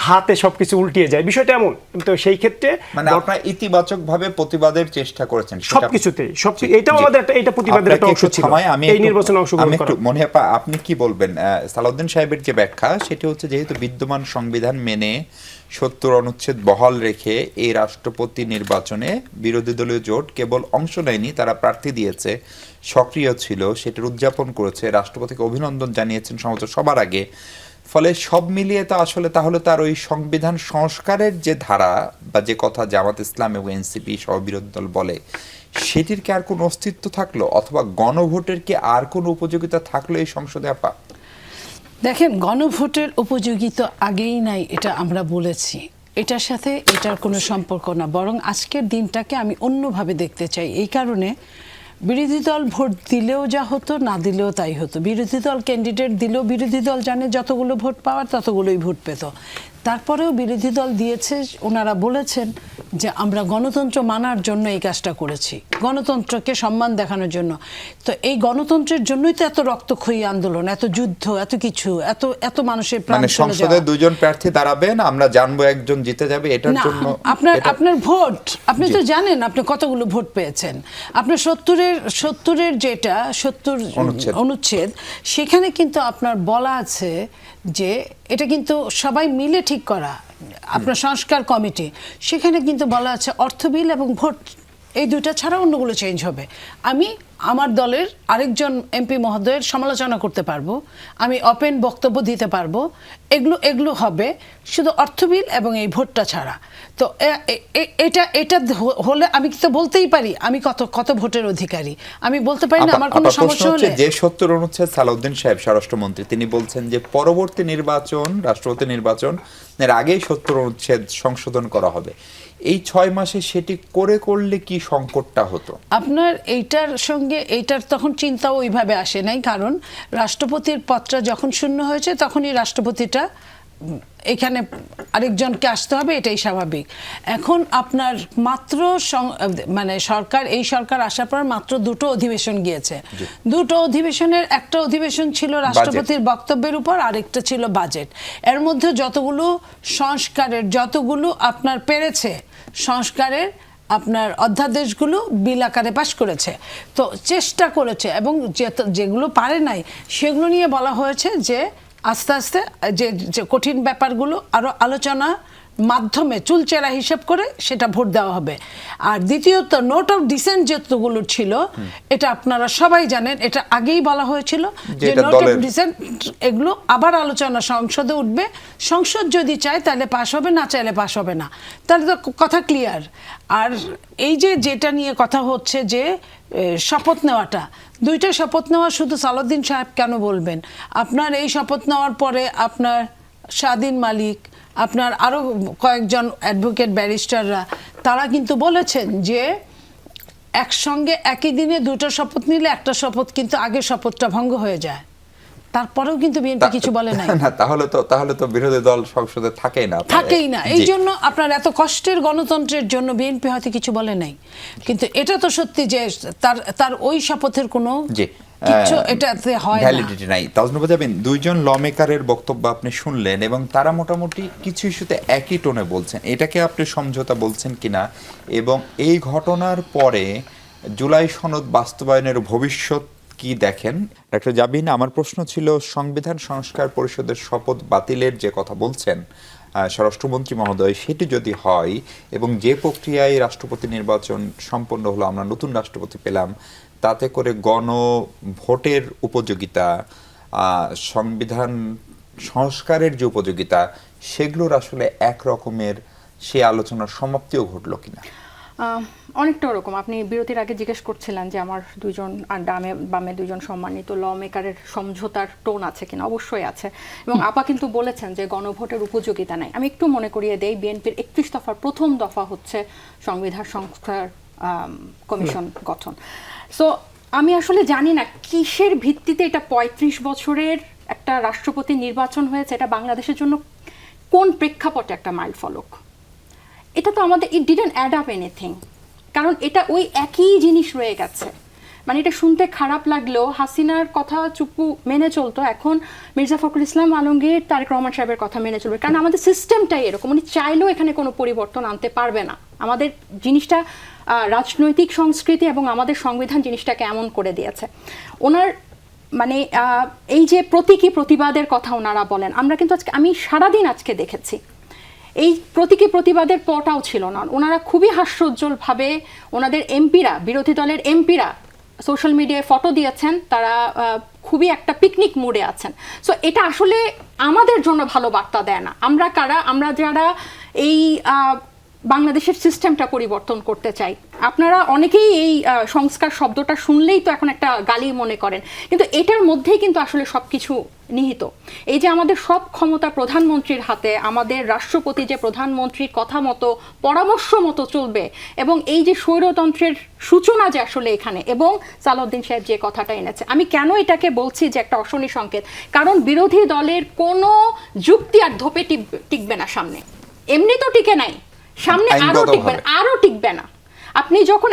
হাতে সবকিছু উল্টিয়ে যায়, বিষয়টা এমন। তো সেই ক্ষেত্রে
মানে আপনারা ইতিবাচক ভাবে প্রতিবাদের চেষ্টা করেছেন
সবকিছুতে, এটাও আমাদের এটা প্রতিবাদের একটা অংশ ছিল। এই নির্বাচনে অংশগ্রহণ করা।
মনে আপা আপনি কি বলবেন? সালাউদ্দিন সাহেবের যে ব্যাখ্যা সেটি হচ্ছে যেহেতু বিদ্যমান সংবিধান মেনে 70 অনুচ্ছেদ বহাল রেখে এই রাষ্ট্রপতি নির্বাচনে বিরোধী দলীয় জোট কেবল অংশ নেয়নি, তারা প্রার্থী দিয়েছে, সক্রিয় ছিল, সেটার উদযাপন করেছে, রাষ্ট্রপতিকে অভিনন্দন জানিয়েছেন সমাজ সবার আগে। ফলে সব মিলিয়ে তো আসলে তাহলে তার ওই সংবিধান সংস্কারের যে ধারা বা যে কথা জামাত ইসলাম এবং এনসিপি সহ বিরোধী দল বলে, সেটির কি আর কোনো অস্তিত্ব থাকলো, অথবা গণভোটের কি আর কোনো উপযোগিতা থাকলো এই সংসদে আপা?
দেখেন, গণভোটের উপযোগিতা আগেই নাই, এটা আমরা বলেছি। এটার সাথে এটার কোনো সম্পর্ক না, বরং আজকের দিনটাকে আমি অন্যভাবে দেখতে চাই। এই কারণে বিরোধী দল ভোট দিলেও যা হতো, না দিলেও তাই হতো। বিরোধী দল ক্যান্ডিডেট দিলেও বিরোধী দল জানে যতগুলো ভোট পাওয়ার ততগুলোই ভোট পেত। তারপরেও বিরোধী দল দিয়েছে, ওনারা বলেছেন যে আমরা গণতন্ত্র মানার জন্য এই কাজটা করেছি, গণতন্ত্রকে সম্মান দেখানোর জন্য। তো এই গণতন্ত্রের জন্যই তো এত রক্তক্ষয়ী আন্দোলন, এত যুদ্ধ, এত কিছু, এত এত মানুষের প্রাণ
মানে
চলে
সংসদে
যাওয়া।
দুইজন প্রার্থী দাঁড়াবেন, আমরা জানবো একজন জিতে যাবে, এটার
না,
জন্য
আপনার ভোট, আপনি তো জানেন আপনি কতগুলো ভোট পেয়েছেন। আপনার 70-এর যেটা 70 অনুচ্ছেদ, সেখানে কিন্তু আপনার বলা আছে যে এটা কিন্তু সবাই মিলে ঠিক করা, আপনার সংস্কার কমিটি, সেখানে কিন্তু বলা আছে অর্থ বিল এবং ভোট এই দুইটা ছাড়া অন্যগুলো চেঞ্জ হবে। আমি আমার দলের আরেকজন এমপি মহোদয়ের সমালোচনা করতে পারবো, আমি ওপেন বক্তব্য দিতে পারবো, এগুলো হবে, শুধু অর্থ বিল এবং এই ভোটটা ছাড়া। তো এটা হলে আমি তো বলতেই পারি আমি কত ভোটের অধিকারী, আমি বলতে পারি না আমার কোনো সমস্যা হলে।
যে 70 অনুচ্ছেদ সালাউদ্দিন সাহেব স্বরাষ্ট্রমন্ত্রী তিনি বলছেন যে পরবর্তী নির্বাচন, রাষ্ট্রপতি নির্বাচন এর আগেই 70 অনুচ্ছেদ সংশোধন করা হবে। এই 6 মাসে সেটি করলে কি সংকটটা হতো? আপনার
এইটার তখন চিন্তা ওইভাবে আসে নাই, কারণ রাষ্ট্রপতির পদটা যখন শূন্য হয়েছে তখনই রাষ্ট্রপতিটা এখানে আরেকজনকে আসতে হবে, এটাই স্বাভাবিক। এখন আপনার মাত্র মানে এই সরকার আসার পর মাত্র 2টো অধিবেশন গিয়েছে। 2টো অধিবেশনের একটা অধিবেশন ছিল রাষ্ট্রপতির বক্তব্যের উপর, আরেকটা ছিল বাজেট। এর মধ্যে যতগুলো আপনার পেরেছে সংস্কারের আপনার অধ্যাদেশগুলো বিল আকারে পাশ করেছে, তো চেষ্টা করেছে, এবং যেগুলো পারে নাই সেগুলো নিয়ে বলা হয়েছে যে আস্তে আস্তে যে কঠিন ব্যাপারগুলো আরো আলোচনা মাধ্যমে চুলচেরা হিসেব করে সেটা ভোট দেওয়া হবে। আর দ্বিতীয়ত নোট অফ ডিসেন্ট যেগুলো ছিল, এটা আপনারা সবাই জানেন, এটা আগেই বলা হয়েছিল যে নোট অফ ডিসেন্ট এগুলো আবার আলোচনা সংসদে উঠবে, সংসদ যদি চায় তাহলে পাশ হবে, না চাইলে পাশ হবে না, তাহলে তো কথা ক্লিয়ার। আর এই যেটা নিয়ে কথা হচ্ছে যে শপথ নেওয়াটা, 2টা শপথ নেওয়া শুধু সালাউদ্দিন সাহেব কেন বলবেন? আপনার এই শপথ নেওয়ার পরে আপনার স্বাধীন মালিক, আপনার আরো কয়েকজন অ্যাডভোকেট ব্যারিস্টাররা, তারা কিন্তু বলেছেন যে একসঙ্গে একই দিনে 2টা শপথ নিলে একটা শপথ কিন্তু আগের শপথটা ভঙ্গ হয়ে যায়। তারপরেও কিন্তু বিএনপি কিছু বলে নাই।
না, তাহলে তো বিরোধী দল সংসদে থাকেই না।
এই জন্য আপনার এত কষ্টের গণতন্ত্রের জন্য বিএনপি হয়তো কিছু বলে নাই, কিন্তু এটা তো সত্যি যে তার ওই শপথের কোনো কিছু এটাতে হয় না,
ভ্যালিডিটি নাই। তাজনুবা জাবিন, 2জন ল মেকারের বক্তব্য আপনি শুনলেন এবং তারা মোটামুটি কিছু ইস্যুতে একই টোনে বলছেন, এটাকে আপনি সমঝোতা বলছেন কিনা, এবং এই ঘটনার পরে জুলাই সনদ বাস্তবায়নের ভবিষ্যৎ কি দেখেন? ডক্টর জাবিন, আমার প্রশ্ন ছিল সংবিধান সংস্কার পরিষদের শপথ বাতিলের যে কথা বলছেন স্বরাষ্ট্রমন্ত্রী মহোদয়, সেটি যদি হয় এবং যে প্রক্রিয়ায় রাষ্ট্রপতি নির্বাচন সম্পন্ন হলো, আমরা নতুন রাষ্ট্রপতি পেলাম, তাতে করে গণভোটের উপযোগিতা, সংবিধান সংস্কারের যে উপযোগিতা, সেগুলোর আসলে একরকমের সে আলোচনার সমাপ্তিও ঘটলো কিনা?
অনেকটা ওরকম। আপনি বিরতির আগে জিজ্ঞেস করছিলেন যে আমার 2জন ডামে বামে 2জন সম্মানিত ল মেকারের সমঝোতার টোন আছে কিনা। অবশ্যই আছে, এবং আপা কিন্তু বলেছেন যে গণভোটের উপযোগিতা নাই। আমি একটু মনে করিয়ে দেই, বিএনপির 31 দফার প্রথম দফা হচ্ছে সংবিধান সংস্কার কমিশন গঠন। সো আমি আসলে জানি না কিসের ভিত্তিতে এটা 35 বছরের একটা রাষ্ট্রপতি নির্বাচন হয়েছে, এটা বাংলাদেশের জন্য কোন প্রেক্ষাপটে একটা মাইল ফলক। এটা তো আমাদের it didn't add up anything, কারণ এটা ওই একই জিনিস রয়ে গেছে। মানে এটা শুনতে খারাপ লাগলেও হাসিনার কথা চুপু মেনে চলতো, এখন মির্জা ফখরুল ইসলাম আলমগীর, তারেক রহমান সাহেবের কথা মেনে চলবে, কারণ আমাদের সিস্টেমটাই এরকম। উনি চাইলেও এখানে কোনো পরিবর্তন আনতে পারবে না। আমাদের জিনিসটা রাজনৈতিক সংস্কৃতি এবং আমাদের সংবিধান জিনিসটাকে এমন করে দিয়েছে। ওনার মানে এই যে প্রতীকী প্রতিবাদের কথা ওনারা বলেন, আমরা কিন্তু আজকে আমি সারাদিন আজকে দেখেছি এই প্রতীকী প্রতিবাদের পটাও ছিল না। ওনারা খুবই হাস্যোজ্জ্বলভাবে ওনাদের এমপিরা, বিরোধী দলের এমপিরা সোশ্যাল মিডিয়ায় ফটো দিয়েছেন, তারা খুবই একটা পিকনিক মুডে আছেন। সো এটা আসলে আমাদের জন্য ভালো বার্তা দেয় না। আমরা কারা? আমরা যারা এই বাংলাদেশের সিস্টেমটা পরিবর্তন করতে চাই। আপনারা অনেকেই এই সংস্কার শব্দটা শুনলেই তো এখন একটা গালি মনে করেন, কিন্তু এটার মধ্যেই কিন্তু আসলে সব কিছু নিহিত। এই যে আমাদের সব ক্ষমতা প্রধানমন্ত্রীর হাতে, আমাদের রাষ্ট্রপতি যে প্রধানমন্ত্রীর কথা মতো পরামর্শ মতো চলবে, এবং এই যে স্বৈরতন্ত্রের সূচনা যে আসলে এখানে, এবং সালাউদ্দিন সাহেব যে কথাটা এনেছে, আমি কেন এটাকে বলছি যে একটা অশনি সংকেত, কারণ বিরোধী দলের কোনো যুক্তি আর ধোপে টিকবে না সামনে। এমনি তো টিকে নাই, সামনে আরো টিকবে না। আপনি যখন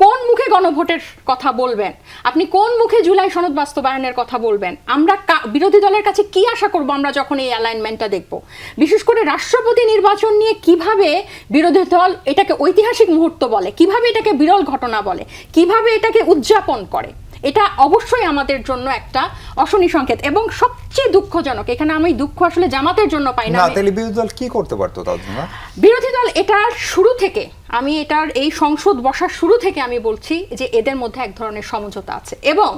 কোন মুখে গণভোটের কথা বলবেন, আপনি কোন মুখে জুলাই সনদ বাস্তবায়নের কথা বলবেন? আমরা বিরোধী দলের কাছে কি আশা করব আমরা যখন এই অ্যালাইনমেন্টটা দেখব? বিশেষ করে রাষ্ট্রপতি নির্বাচন নিয়ে কিভাবে বিরোধী দল এটাকে ঐতিহাসিক মুহূর্ত বলে, কিভাবে এটাকে বিরল ঘটনা বলে, কিভাবে এটাকে উদযাপন করে, এটা অবশ্যই আমাদের জন্য একটা অশনি সংকেত। এবং সবচেয়ে দুঃখজনক, এখানে আমি দুঃখ আসলে জামাতের জন্য পাই না।
তাহলে বিরোধী দল কি করতে পারতো?
বিরোধী দল এটার শুরু থেকে, আমি এটার এই সংসদ বসার শুরু থেকে আমি বলছি যে এদের মধ্যে এক ধরনের সমঝোতা আছে, এবং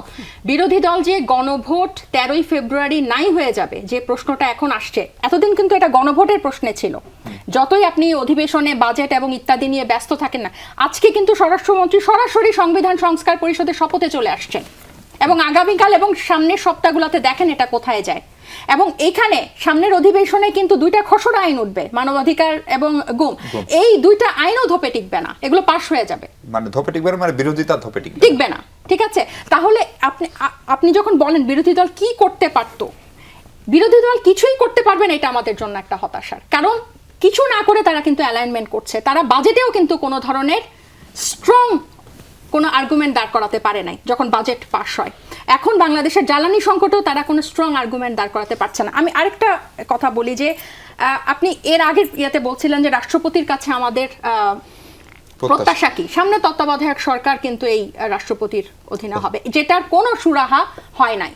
বিরোধী দল যে গণভোট 13ই ফেব্রুয়ারি নাই হয়ে যাবে যে প্রশ্নটা এখন আসছে, এতদিন কিন্তু এটা গণভোটের প্রশ্নে ছিল। যতই আপনি অধিবেশনে বাজেট এবং ইত্যাদি নিয়ে ব্যস্ত থাকেন না, আজকে কিন্তু স্বরাষ্ট্রমন্ত্রী সরাসরি সংবিধান সংস্কার পরিষদের শপথে চলে আসছেন, এবং আগামীকাল এবং সামনের সপ্তাহগুলোতে দেখেন এটা কোথায় যায়। এবং এখানে সামনের অধিবেশনে কিন্তু 2টা খসড়া আইন উঠবে, মানবাধিকার এবং গুম। এই 2টা আইনও ধোপে টিকবে না, এগুলো পাশ হয়ে যাবে।
মানে ধোপে টিকবে না, মানে বিরোধিতা ধোপে
টিকবে না। ঠিক আছে, তাহলে আপনি যখন বলেন বিরোধী দল কি করতে পারতো, বিরোধী দল কিছুই করতে পারবে না, এটা আমাদের জন্য একটা হতাশার কারণ। কিছু না করে তারা কিন্তু অ্যালাইনমেন্ট করছে, তারা বাজেটেও কিন্তু কোনো ধরনের স্ট্রং কোনো আর্গুমেন্ট দাঁড় করাতে পারে নাই যখন বাজেট পাস হয়। এখন বাংলাদেশের জ্বালানি সংকটেও তারা কোনো স্ট্রং আর্গুমেন্ট দাঁড় করাতে পারছে না। আমি আরেকটা কথা বলি যে আপনি এর আগের ইয়াতে বলছিলেন যে রাষ্ট্রপতির কাছে আমাদের প্রত্যাশা কি? সামনে তত্ত্বাবধায়ক সরকার কিন্তু এই রাষ্ট্রপতির অধীনে হবে, যেটার কোনো সুরাহা হয় নাই।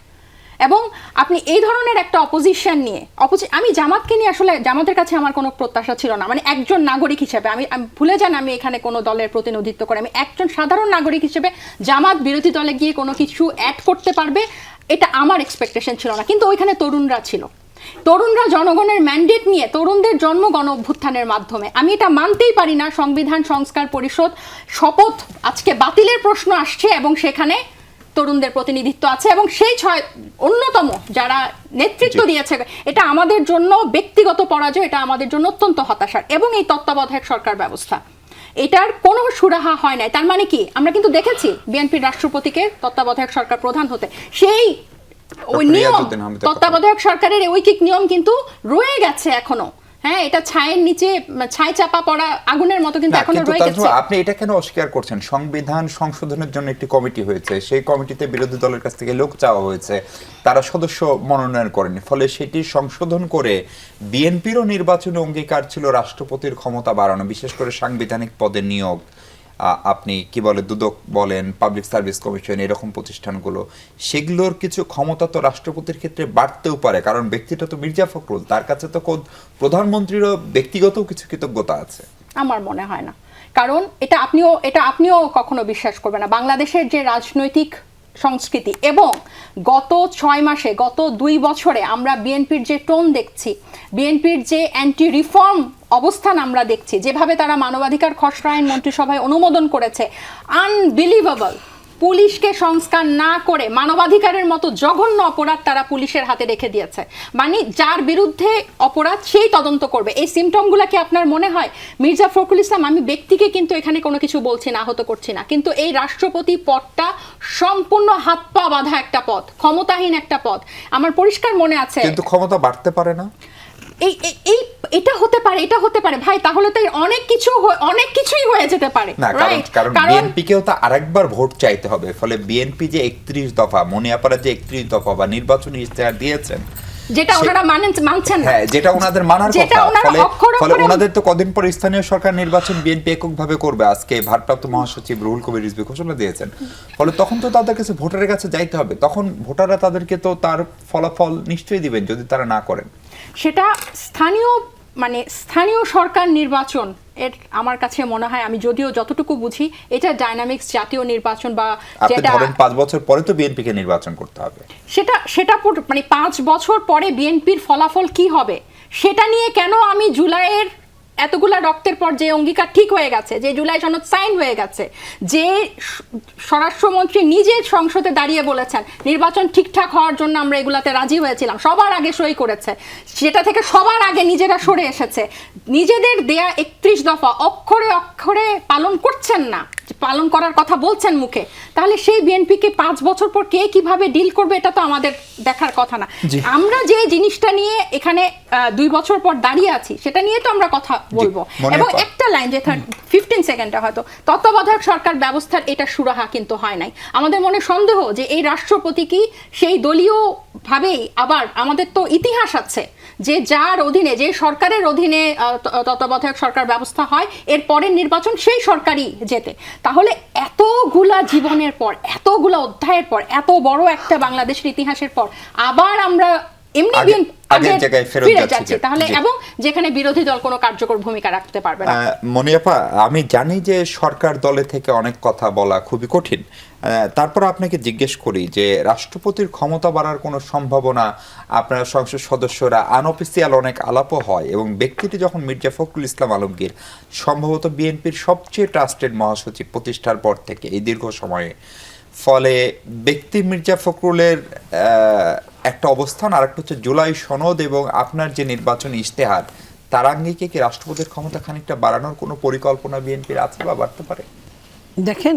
এবং আপনি এই ধরনের একটা অপোজিশন নিয়ে, আমি জামাতকে নিয়ে আসলে জামাতের কাছে আমার কোনো প্রত্যাশা ছিল না, মানে একজন নাগরিক হিসেবে আমি ভুলে যান আমি এখানে কোনো দলের প্রতিনিধিত্ব করে, আমি একজন সাধারণ নাগরিক হিসেবে জামাত বিরোধী দলে গিয়ে কোনো কিছু অ্যাড করতে পারবে এটা আমার এক্সপেকটেশন ছিল না। কিন্তু ওইখানে তরুণরা ছিল, তরুণরা জনগণের ম্যান্ডেট নিয়ে, তরুণদের জন্ম গণ অভ্যুত্থানের মাধ্যমে। আমি এটা মানতেই পারি না সংবিধান সংস্কার পরিষদ শপথ আজকে বাতিলের প্রশ্ন আসছে এবং সেখানে তরুণদের প্রতিনিধিত্ব আছে, এবং সেই অন্যতম যারা নেতৃত্ব দিয়েছে, এটা আমাদের জন্য ব্যক্তিগত পরাজয়, এটা আমাদের জন্য অত্যন্ত হতাশার। এবং এই তত্ত্বাবধায়ক সরকার ব্যবস্থা, এটার কোনো সুরাহা হয় নাই। তার মানে কি, আমরা কিন্তু দেখেছি বিএনপির রাষ্ট্রপতিকে তত্ত্বাবধায়ক সরকার প্রধান হতে, সেই ওই নিয়ম, তত্ত্বাবধায়ক সরকারের ঐকিক নিয়ম কিন্তু রয়ে গেছে এখনো। হ্যাঁ, এটা ছায়ের নিচে ছায় চাপা পড়া আগুনের মতো কিন্তু এখনো রয়ে গেছে।
আপনি এটা কেন অস্বীকার করছেন? সংবিধান সংশোধনের জন্য একটি কমিটি হয়েছে, সেই কমিটিতে বিরোধী দলের কাছ থেকে লোক চাওয়া হয়েছে, তারা সদস্য মনোনয়ন করেনি, ফলে সেটি সংশোধন করে বিএনপিরও নির্বাচনী অঙ্গীকার ছিল রাষ্ট্রপতির ক্ষমতা বাড়ানো, বিশেষ করে সাংবিধানিক পদে নিয়োগ। আপনি কি বলে দুদক বলেন, পাবলিক সার্ভিস কমিশন, এরকম প্রতিষ্ঠানগুলো, সেগুলোর কিছু ক্ষমতা তো রাষ্ট্রপতির ক্ষেত্রে বাড়তেও পারে, কারণ ব্যক্তিটা তো মির্জা ফখরুল, তার কাছে তো প্রধানমন্ত্রীরও ব্যক্তিগত কিছু কৃতজ্ঞতা আছে।
আমার মনে হয় না, কারণ এটা আপনিও কখনো বিশ্বাস করবেন না। বাংলাদেশের যে রাজনৈতিক সংস্কৃতি এবং গত 6 মাসে, গত 2 বছরে আমরা বিএনপির যে টোন দেখছি, বিএনপির যে অ্যান্টি রিফর্ম অবস্থান আমরা দেখছি, যেভাবে তারা মানবাধিকার খসড়া আইন মন্ত্রিসভায় অনুমোদন করেছে, আনবিলিভেবল। পুলিশকে সংস্কার না করে মানবাধিকারের মতো জঘন্য অপরাধ তারা পুলিশের হাতে রেখে দিয়েছে। মানে যার বিরুদ্ধে অপরাধ সেই তদন্ত করবে। এই সিমটমগুলো কি আপনার মনে হয়? মির্জা ফখরুল ইসলাম, আমি ব্যক্তিকে কিন্তু এখানে কোনো কিছু বলছি না, আহত করছি না, কিন্তু এই রাষ্ট্রপতি পদটা সম্পূর্ণ হাত পা বাঁধা একটা পদ, ক্ষমতাহীন একটা পদ। আমার পরিষ্কার মনে আছে,
কিন্তু ক্ষমতা বাড়তে পারে না।
এটা হতে পারে ভাই, তাহলে তো অনেক কিছুই হয়ে যেতে পারে।
কারণ বিএনপিকেও তো আরেকবার ভোট চাইতে হবে, ফলে বিএনপি যে 31 দফা, মনিয়াপাড়া যে 31 দফা বা নির্বাচনী ইশতেহার দিয়েছেন,
যেটা ওনারা মানছেন না,
হ্যাঁ, যেটা ওনাদের মানার
যেটা
কথা।
ওনারা অক্ষরে
ফলে
অক্ষরে-
ওনাদের তো কদিন পর স্থানীয় সরকার নির্বাচন বিএনপি এককভাবে করবে, আজকে ভারপ্রাপ্ত মহাসচিব রুহুল কবির রিজভী ঘোষণা দিয়েছেন। ফলে তখন তো তাদের কাছে ভোটারের কাছে যাইতে হবে, তখন ভোটাররা তাদেরকে তো তার ফলাফল নিশ্চয়ই দিবেন যদি তারা না করেন।
সেটা স্থানীয় সরকার নির্বাচন এর আমার কাছে মনে হয়, আমি যদিও যতটুকু বুঝি, এটা ডাইনামিক্স জাতীয় নির্বাচন বা
আপনি
যেটা
ধরেন 5 বছর পরে তো বিএনপিকে নির্বাচন করতে হবে,
সেটা 5 বছর পরে বিএনপির ফলাফল কি হবে সেটা নিয়ে কেন আমি জুলাইয়ের এতগুলা রক্তের পর যে অঙ্গীকার ঠিক হয়ে গেছে, যে জুলাই সনদ সাইন হয়ে গেছে, যে স্বরাষ্ট্রমন্ত্রী নিজে সংসদে দাঁড়িয়ে বলেছেন নির্বাচন ঠিকঠাক হওয়ার জন্য আমরা এগুলাতে রাজি হয়েছিলাম, সবার আগে সই করেছে, সেটা থেকে সবার আগে নিজেরা সরে এসেছে, নিজেদের দেয়া 31 দফা অক্ষরে অক্ষরে পালন করছেন না, পালন করার কথা বলছেন মুখে, তাহলে সেই বিএনপিকে 5 বছর পর কে কিভাবে ডিল করবে এটা তো আমাদের দেখার কথা না। আমরা যে জিনিসটা নিয়ে এখানে 2 বছর পর দাঁড়িয়ে আছি সেটা নিয়ে তো আমরা কথা বলবো। এবং একটা লাইন যে 15 সেকেন্ডে হয়তো তত্ত্বাবধায়ক সরকার ব্যবস্থার এটা সুরাহা কিন্তু হয় নাই। আমাদের মনে সন্দেহ যে এই রাষ্ট্রপতি কি সেই দলীয় ভাবেই, আবার আমাদের তো ইতিহাস আছে যে যার অধীনে, যে সরকারের অধীনে তত্ত্বাবধায়ক সরকার ব্যবস্থা হয়, এর পরের নির্বাচন সেই সরকারই জেতে। তাহলে এতগুলা জীবনের পর, এতগুলা অধ্যায়ের পর, এত বড় একটা বাংলাদেশের ইতিহাসের পর আবার আমরা এমনি
আগের জায়গায় ফিরে যাচ্ছি
তাহলে, এবং যেখানে বিরোধী দল কোনো কার্যকর ভূমিকা রাখতে পারবে না।
মনিয়াপা, আমি জানি যে সরকার দলে থেকে অনেক কথা বলা খুবই কঠিন, তারপর আপনাকে জিজ্ঞেস করি যে রাষ্ট্রপতির ক্ষমতা বাড়ার কোনো সম্ভাবনা, আপনার সংসদ সদস্যরা আনঅফিসিয়াল অনেক আলাপও হয়, এবং ব্যক্তিটি যখন মির্জা ফখরুল ইসলাম আলমগীর সম্ভবত বিএনপির সবচেয়ে ট্রাস্টেড মহাসচিব প্রতিষ্ঠার পর থেকে এই দীর্ঘ সময়ে, ফলে ব্যক্তি মির্জা ফখরুলের একটা অবস্থান, আর একটা হচ্ছে জুলাই সনদ এবং আপনার যে নির্বাচনী ইশতেহার, তার আঙ্গিকে কি রাষ্ট্রপতির ক্ষমতা খানিকটা বাড়ানোর কোনো পরিকল্পনা বিএনপির আছে বা বাড়তে পারে?
দেখেন,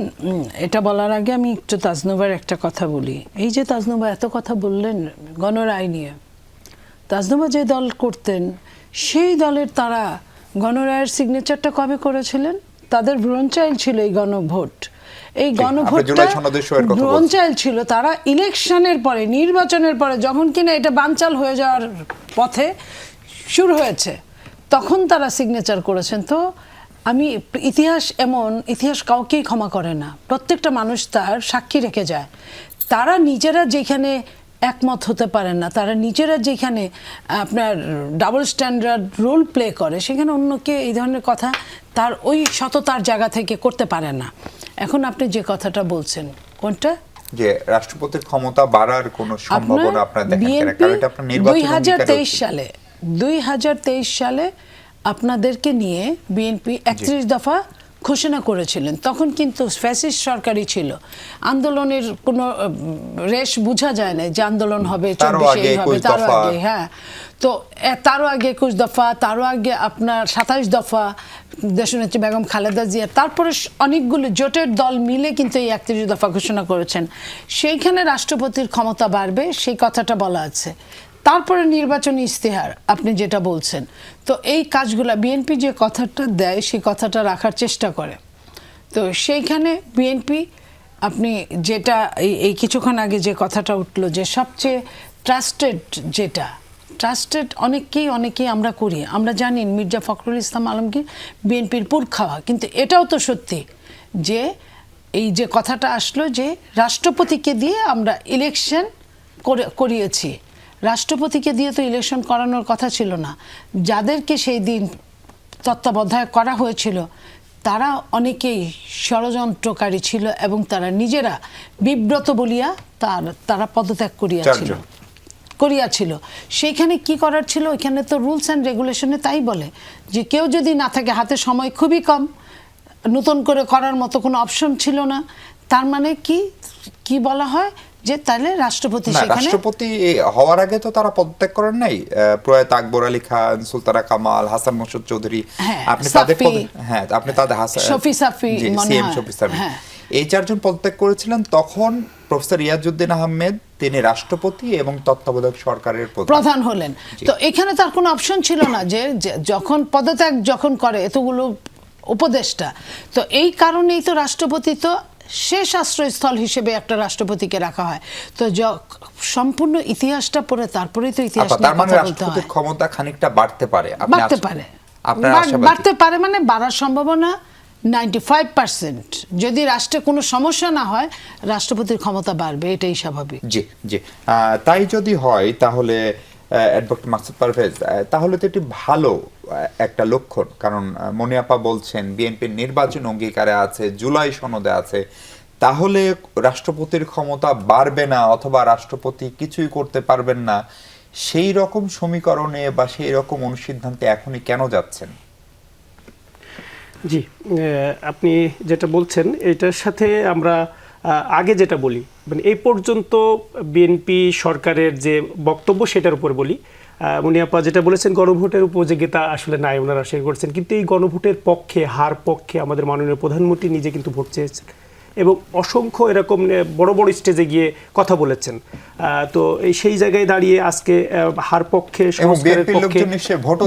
এটা বলার আগে আমি একটু তাজনুবার একটা কথা বলি। এই যে তাজনুবা এত কথা বললেন গণরায় নিয়ে, তাজনুবা যে দল করতেন সেই দলের তারা গণরায়ের সিগনেচারটা কবে করেছিলেন? তাদের ব্রোনচাইল ছিল এই গণভোট। এই গণভোটটা ব্রোনচাইল ছিল, তারা ইলেকশনের পরে, নির্বাচনের পরে, যখন কিনা এটা বানচাল হয়ে যাওয়ার পথে শুরু হয়েছে, তখন তারা সিগনেচার করেছেন। তো আমি ইতিহাস কাউকেই ক্ষমা করে না, প্রত্যেকটা মানুষ তার সাক্ষী রেখে যায়। তারা নিজেরা যেখানে একমত হতে পারেন না, তারা নিজেরা যেখানে আপনার ডাবল স্ট্যান্ডার্ড রোল প্লে করে, সেখানে অন্যকে এই ধরনের কথা তার ওই সততার জায়গা থেকে করতে পারে না। এখন আপনি যে কথাটা বলছেন, কোনটা?
যে রাষ্ট্রপতির ক্ষমতা বাড়ার কোনো সম্ভাবনা আপনারা দেখেন কিনা? কারণ এটা আপনার নির্বাচন
2023 সালে আপনাদেরকে নিয়ে বিএনপি 31 দফা ঘোষণা করেছিলেন। তখন কিন্তু ফ্যাসিস্ট সরকারই ছিল, আন্দোলনের কোনো রেশ বোঝা যায় না যে আন্দোলন হবে 24 হবে, তারও আগে, হ্যাঁ, তো তারও আগে 21 দফা, তারও আগে আপনার 27 দফা দেশনেত্রী বেগম খালেদা জিয়া, তারপরে অনেকগুলো জোটের দল মিলে কিন্তু এই 31 দফা ঘোষণা করেছেন। সেইখানে রাষ্ট্রপতির ক্ষমতা বাড়বে সেই কথাটা বলা আছে। তারপরে নির্বাচনী ইশতেহার আপনি যেটা বলছেন, তো এই কাজগুলা বিএনপি যে কথাটা দেয় সেই কথাটা রাখার চেষ্টা করে। তো সেইখানে বিএনপি, আপনি যেটা এই কিছুক্ষণ আগে যে কথাটা উঠলো যে সবচেয়ে ট্রাস্টেড অনেকেই আমরা করি, আমরা জানি মির্জা ফখরুল ইসলাম আলমগীর বিএনপির পুরখাওয়া, কিন্তু এটাও তো সত্যি যে এই যে কথাটা আসলো যে রাষ্ট্রপতিকে দিয়ে আমরা ইলেকশন করিয়েছি, রাষ্ট্রপতিকে দিয়ে তো ইলেকশন করানোর কথা ছিল না। যাদেরকে সেই দিন তত্ত্বাবধায়ক করা হয়েছিল তারা অনেকেই ষড়যন্ত্রকারী ছিল এবং তারা নিজেরা বিব্রত বলিয়া তারা পদত্যাগ করিয়াছিল। সেইখানে কি করার ছিল? এখানে তো রুলস অ্যান্ড রেগুলেশনে তাই বলে যে কেউ যদি না থাকে, হাতে সময় খুবই কম, নতুন করে করার মতো কোনো অপশন ছিল না, তার মানে কি বলা হয় যে তাহলে রাষ্ট্রপতি
হওয়ার আগে তো তারা পদত্যাগ করেন নাই। প্রয়াত আকবর আলী খান, সুলতানা কামাল, হাসান মাসুদ চৌধুরী, আপনি তাদের
শফি সাফি,
এই চারজন পদত্যাগ করেছিলেন। তখন প্রফেসর রিয়াজউদ্দিন আহমেদ তিনি রাষ্ট্রপতি এবং তত্ত্বাবধায়ক সরকারের প্রধান হলেন।
তো এখানে তার কোনো অপশন ছিল না যে যখন পদত্যাগ করে এতগুলো উপদেষ্টা, তো এই কারণেই তো রাষ্ট্রপতি তো শেষ আশ্রয়স্থল হিসেবে একটা রাষ্ট্রপতিকে রাখা হয়। তো সম্পূর্ণ ইতিহাসটা পড়ে তারপরেই তো ইতিহাস
তার
নিয়ে
মানে
কথা বলতে
রাষ্ট্রপতির
হয়।
ক্ষমতা খানিকটা বাড়তে পারে,
বাড়তে পারে,
আপনার আশাবাদী?
বাড়তে পারে মানে বাড়ার সম্ভাবনা 95%। যদি রাষ্ট্রে কোনো সমস্যা না হয় রাষ্ট্রপতির ক্ষমতা বাড়বে, এটাই স্বাভাবিক।
জি জি, তাই যদি হয় তাহলে অ্যাডভোকেট মাকসুদ পারভেজ, তাহলে তো এটি ভালো একটা লক্ষণ। কারণ মনিয়াপা বলছেন বিএনপির নির্বাচন অঙ্গীকারে আছে, জুলাই সনদে আছে, তাহলে রাষ্ট্রপতির ক্ষমতা বাড়বে না অথবা রাষ্ট্রপতি কিছুই করতে পারবেন না, সেই রকম সমীকরণে বা সেই রকম অনুসিদ্ধান্তে এখনই কেন যাচ্ছেন?
জি, আপনি যেটা বলছেন এটার সাথে আমরা আগে যেটা বলি, মানে এই পর্যন্ত বিএনপি সরকারের যে বক্তব্য সেটার উপর বলি। মুনিয়াপা যেটা বলেছেন গণভোটের উপযোগিতা আসলে নাই, ওনারা স্বীকার করছেন, কিন্তু এই গণভোটের পক্ষে হার পক্ষে আমাদের মাননীয় প্রধানমন্ত্রী নিজে কিন্তু ভোট চেয়েছেন এবং অসংখ্য এরকম বড় বড় স্টেজে গিয়ে কথা বলেছেন। তো সেই জায়গায় দাঁড়িয়ে আজকে হার পক্ষে সংস্কারের পক্ষে ভোট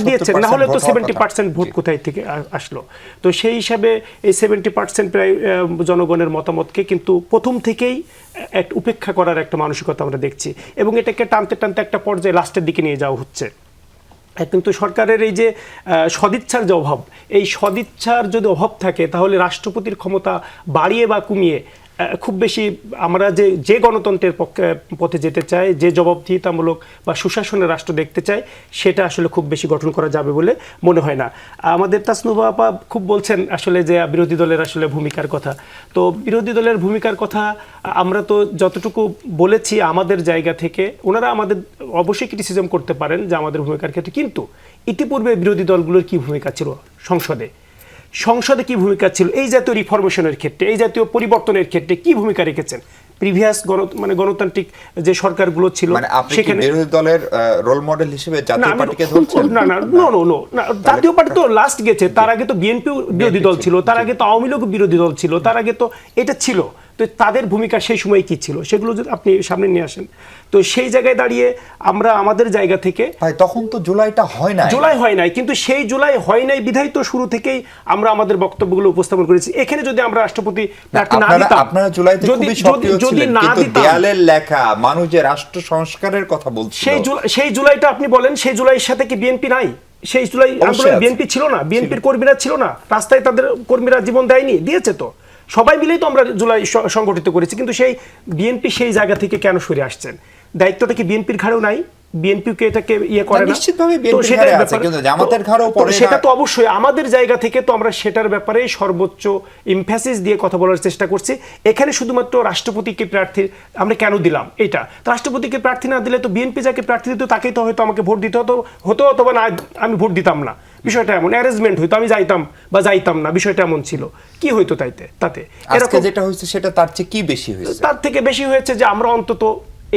দিয়েছেন, না হলে তো 70% ভোট কোথায় থেকে আসলো? তো সেই হিসাবে এই 70% প্রায় জনগণের মতামতকে কিন্তু প্রথম থেকেই এক উপেক্ষা করার একটা মানসিকতা আমরা দেখছি এবং এটাকে টানতে টানতে একটা পর্যায়ে লাস্টের দিকে নিয়ে যাওয়া হচ্ছে। কিন্তু সরকারের এই যে সদিচ্ছার যে অভাব, এই সদিচ্ছার যদি অভাব থাকে তাহলে রাষ্ট্রপতির ক্ষমতা বাড়িয়ে বা কমিয়ে খুব বেশি আমরা যে গণতন্ত্রের পথে যেতে চাই, যে জবাবদিহিতামূলক বা সুশাসনের রাষ্ট্র দেখতে চাই, সেটা আসলে খুব বেশি গঠন করা যাবে বলে মনে হয় না। আমাদের তাসনুভা আপা খুব বলছেন আসলে যে বিরোধী দলের আসলে ভূমিকার কথা। তো বিরোধী দলের ভূমিকার কথা আমরা তো যতটুকু বলেছি আমাদের জায়গা থেকে, ওনারা আমাদের অবশ্যই ক্রিটিসিজম করতে পারেন যে আমাদের ভূমিকার ক্ষেত্রে, কিন্তু ইতিপূর্বে বিরোধী দলগুলোর কি ভূমিকা ছিল সংসদে কি ভূমিকা ছিল, এই জাতীয় রিফরমেশনের ক্ষেত্রে, এই জাতীয় পরিবর্তনের ক্ষেত্রে কি ভূমিকা রেখেছেন? প্রিভিয়াস গণতান্ত্রিক যে সরকারগুলো ছিল
সেখানে বিরোধী দলের রোল মডেল হিসেবে জাতীয় পার্টিকে ধরছেন?
না, জাতীয় পার্টি তো লাস্ট গেছে, তার আগে তো বিএনপি বিরোধী দল ছিল, তার আগে তো আওয়ামী লীগ বিরোধী দল ছিল, তার আগে তো এটা ছিল। তো তাদের ভূমিকা সেই সময় কি ছিল সেগুলো যদি আপনি সামনে নিয়ে আসেন, তো সেই জায়গায় দাঁড়িয়ে আমরা আমাদের জায়গা থেকে,
তখন তো জুলাই হয় নাই, কিন্তু সেই জুলাই হয় নাই বিধায় তো শুরু থেকেই আমরা আমাদের বক্তব্যগুলো উপস্থাপন করেছি। এখানে যদি আমরা রাষ্ট্রপতি প্রার্থী না দিতাম, আপনারা জুলাইতে খুবই সক্রিয় ছিলেন, কিন্তু দেয়ালের লেখা মানুষ যে রাষ্ট্র সংস্কারের কথা বলছিল,
সেই জুলাইটা আপনি বলেন, সেই জুলাইয়ের সাথে কি বিএনপি নাই? সেই জুলাই আন্দোলনে বিএনপি ছিল না? বিএনপির কর্মীরা ছিল না? রাস্তায় তাদের কর্মীরা জীবন দেয়নি? দিয়েছে তো, সবাই মিলেই তো আমরা জুলাই সংগঠিত করেছি। কিন্তু সেই বিএনপি সেই জায়গা থেকে কেন সরে আসছেন? দায়িত্বটা কি বিএনপির ঘাড়েও নাই? বিএনপিকে এটাকে করে না,
নিশ্চিতভাবে বিএনপির ঘাড়ে আছে, কিন্তু জামাতের ঘাড়েও পড়ে না।
সেটা তো অবশ্যই আমাদের জায়গা থেকে তো আমরা সেটার ব্যাপারে সর্বোচ্চ এমফ্যাসিস দিয়ে কথা বলার চেষ্টা করছি। এখানে শুধুমাত্র রাষ্ট্রপতিকে প্রার্থী আমরা কেন দিলাম এটা, রাষ্ট্রপতিকে প্রার্থী না দিলে তো বিএনপি যাকে প্রার্থী দিত তাকেই তো হয়তো আমাকে ভোট দিতে হতো অথবা না আমি ভোট দিতাম না। বিষয়টা এমন অ্যারেঞ্জমেন্ট হইতো, আমি যাইতাম না, বিষয়টা এমন ছিল। কি হইতো তাতে
এরকম যেটা হয়েছে সেটা তার চেয়ে কি বেশি হয়েছে?
তার থেকে বেশি হয়েছে যে আমরা অন্তত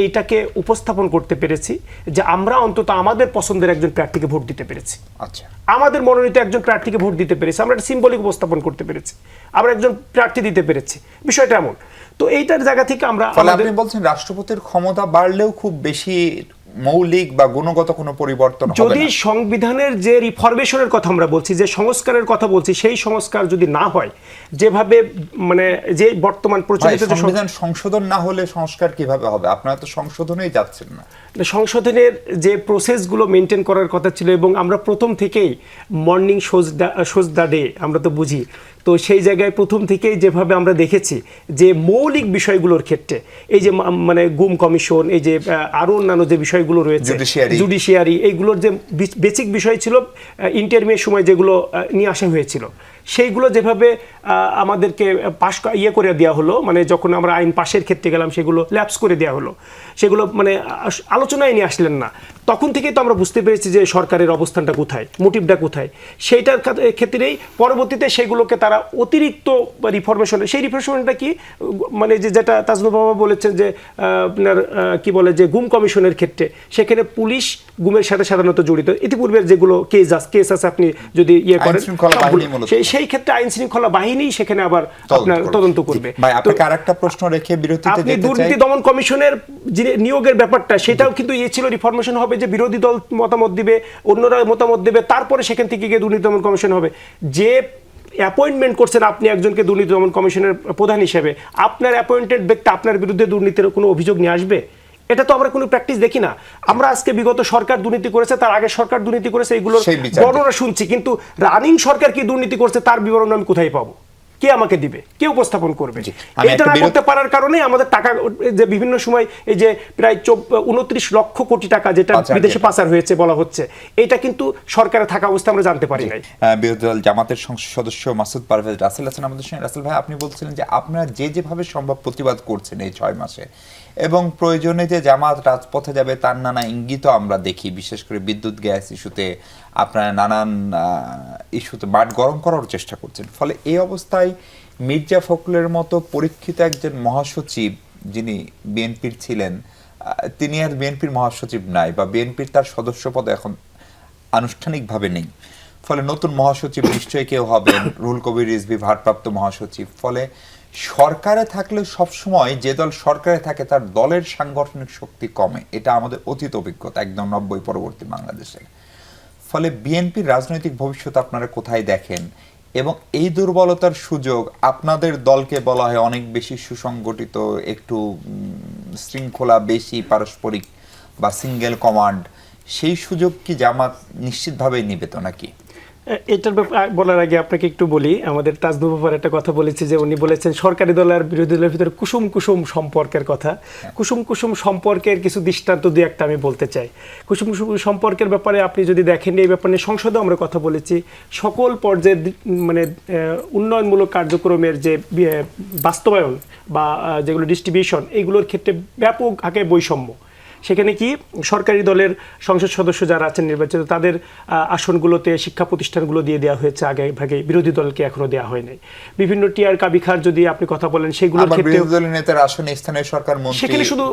এইটাকে উপস্থাপন করতে পেরেছি যে আমরা অন্তত আমাদের পছন্দের একজন প্রার্থীকে ভোট দিতে পেরেছি।
আচ্ছা,
আমাদের মনোনীত একজন প্রার্থীকে ভোট দিতে পেরেছি, আমরা একটা সিম্বলিক উপস্থাপন করতে পেরেছি, আমরা একজন প্রার্থী দিতে পেরেছি, বিষয়টা এমন। তো এইটার জায়গা থেকে আমরা,
আপনি বলছেন রাষ্ট্রপতির ক্ষমতা বাড়লেও খুব বেশি মৌলিক বা গুণগত কোনো পরিবর্তন হবে না।
যদি সংবিধানের যে রিফরমেশনের কথা আমরা বলছি, যে সংস্কারের কথা বলছি, সেই সংস্কার যদি না হয়, যেভাবে মানে যে বর্তমান প্রচলিত
সংবিধান সংশোধন না হলে সংস্কার কিভাবে হবে? আপনারা তো সংশোধনেই যাচ্ছেন না।
সংশোধনের যে প্রসেসগুলো মেনটেন করার কথা ছিল, এবং আমরা প্রথম থেকেই মর্নিং শোজ দ্য ডে আমরা তো বুঝি, তো সেই জায়গায় প্রথম থেকেই যেভাবে আমরা দেখেছি যে মৌলিক বিষয়গুলোর ক্ষেত্রে এই যে মানে গুম কমিশন, এই যে আরো অন্যান্য যে বিষয়গুলো রয়েছে, জুডিশিয়ারি, এইগুলোর যে বেসিক বিষয় ছিল ইন্টারমিডিয়েট সময় যেগুলো নিয়ে আসা হয়েছিল, সেইগুলো যেভাবে আমাদেরকে পাশ করে দেওয়া হলো, মানে যখন আমরা আইন পাশের ক্ষেত্রে গেলাম সেগুলো ল্যাপস করে দেওয়া হলো, সেগুলো মানে আলোচনায় নিয়ে আসলেন না। তখন থেকেই তো আমরা বুঝতে পেরেছি যে সরকারের অবস্থানটা কোথায়, মোটিভটা কোথায়। সেইটার ক্ষেত্রেই পরবর্তীতে সেগুলোকে তারা অতিরিক্ত রিফরমেশন, সেই রিফরমেশনটা কি মানে যেটা তাজনুর বাবা বলেছেন যে আপনার কি বলে যে গুম কমিশনের ক্ষেত্রে, সেখানে পুলিশ গুমের সাথে সাধারণত জড়িত, ইতিপূর্বের যেগুলো কেস আছে আপনি যদি করেন সেই ক্ষেত্রে আইন শৃঙ্খলা বাহিনী সেখানে আবার আপনার তদন্ত করবে।
ভাই, আপনাকে আরেকটা প্রশ্ন রেখে বিরতিতে যেতে চাই।
আপনি দুর্নীতি দমন কমিশনের যে নিয়োগের ব্যাপারটা, সেটাও কিন্তু ছিল রিফরমেশন হবে যে বিরোধী দল মতামত দিবে, অন্যরা মতামত দেবে, তারপরে সেখান থেকে গিয়ে দুর্নীতি দমন কমিশন হবে। যে অ্যাপয়েন্টমেন্ট করছেন আপনি একজনকে দুর্নীতি দমন কমিশনের প্রধান হিসেবে, আপনার অ্যাপয়েন্টেড ব্যক্তি আপনার বিরুদ্ধে দুর্নীতির কোনো অভিযোগ নিয়ে আসবে? এটা তো আমরা কোনো প্র্যাকটিস দেখি না। আমরা আজকে বিগত সরকার দুর্নীতি করেছে, তার আগে সরকার দুর্নীতি করেছে, এগুলোর
সেই বিচার
বর্ণনা শুনছি, কিন্তু রানিং সরকার কি দুর্নীতি করছে তার বিবরণ আমি কোথায় পাবো? কে আমাকে দিবে? কে উপস্থাপন করবে?
আমি
এটা
একটা
না
বিরতি-
করতে পারার কারণে আমাদের টাকা যে বিভিন্ন সময় এই যে প্রায় 29 লক্ষ কোটি টাকা যেটা
পাচার
বিদেশে
যেটা।
পাচার হয়েছে বলা হচ্ছে, এটা কিন্তু সরকারে থাকা অবস্থায় আমরা জানতে পারি নাই।
বিরোধী দল জামাতের সংসদ সদস্য মাসুদ পারভেজ রাসেল আছেন আমাদের সঙ্গে। রাসেল ভাই, আপনি বলছিলেন যে আপনারা যেভাবে সম্ভব প্রতিবাদ করছেন এই 6 মাসে, এবং প্রয়োজনে যে জামাত রাজপথে যাবে তার নানা ইঙ্গিতও আমরা দেখি, বিশেষ করে বিদ্যুৎ গ্যাস ইস্যুতে আপনারা নানান ইস্যুতে বাট গরম করার চেষ্টা করছেন। ফলে এই অবস্থায় মির্জা ফখরুলের মতো পরীক্ষিত একজন মহাসচিব যিনি বিএনপির ছিলেন, তিনি আর বিএনপির মহাসচিব নাই, বা বিএনপির তার সদস্যপদ এখন আনুষ্ঠানিকভাবে নেই। ফলে নতুন মহাসচিব নিশ্চয়ই কেউ হবেন, রুহুল কবির রিজভী ভারপ্রাপ্ত মহাসচিব। ফলে সরকারে থাকলে সবসময় যে দল সরকারে থাকে তার দলের সাংগঠনিক শক্তি কমে, এটা আমাদের অতীত অভিজ্ঞতা একদম 90 পরবর্তী বাংলাদেশে। ফলে বিএনপির রাজনৈতিক ভবিষ্যৎ আপনারা কোথায় দেখেন, এবং এই দুর্বলতার সুযোগ আপনাদের দলকে বলা হয় অনেক বেশি সুসংগঠিত, একটু শৃঙ্খলা বেশি, পারস্পরিক বা সিঙ্গেল কমান্ড, সেই সুযোগ কি জামাত নিশ্চিতভাবেই নিবে তো নাকি?
এটার বলার আগে আপনাকে একটু বলি, আমাদের তাজনুর ব্যাপারে একটা কথা বলেছি যে উনি বলেছেন সরকারি দল আর বিরোধী দলের ভিতরে কুসুম কুসুম সম্পর্কের কথা। কুসুম কুসুম সম্পর্কের কিছু দৃষ্টান্ত দুই একটা আমি বলতে চাই। কুসুম কুসুম সম্পর্কের ব্যাপারে আপনি যদি দেখেন, এই ব্যাপারে সংসদে আমরা কথা বলেছি, সকল পর্যায়ের মানে উন্নয়নমূলক কার্যক্রমের যে বাস্তবায়ন বা যেগুলো ডিস্ট্রিবিউশন, এইগুলোর ক্ষেত্রে ব্যাপক আকারে বৈষম্য। সেখানে কি সরকারি দলের সংসদ সদস্য যারা আছেন নির্বাচিত, তাদের আসনগুলোতে শিক্ষা প্রতিষ্ঠানগুলো দিয়ে দেওয়া হয়েছে আগে ভাগে, বিরোধী দলকে এখনো দেওয়া হয় নাই। বিভিন্ন টিআর কাবিখার যদি আপনি কথা বলেন, সেগুলোর ক্ষেত্রে
বিরোধী দলের নেতার আসনে স্থানীয় সরকার মন্ত্রী
সেখানে শুধু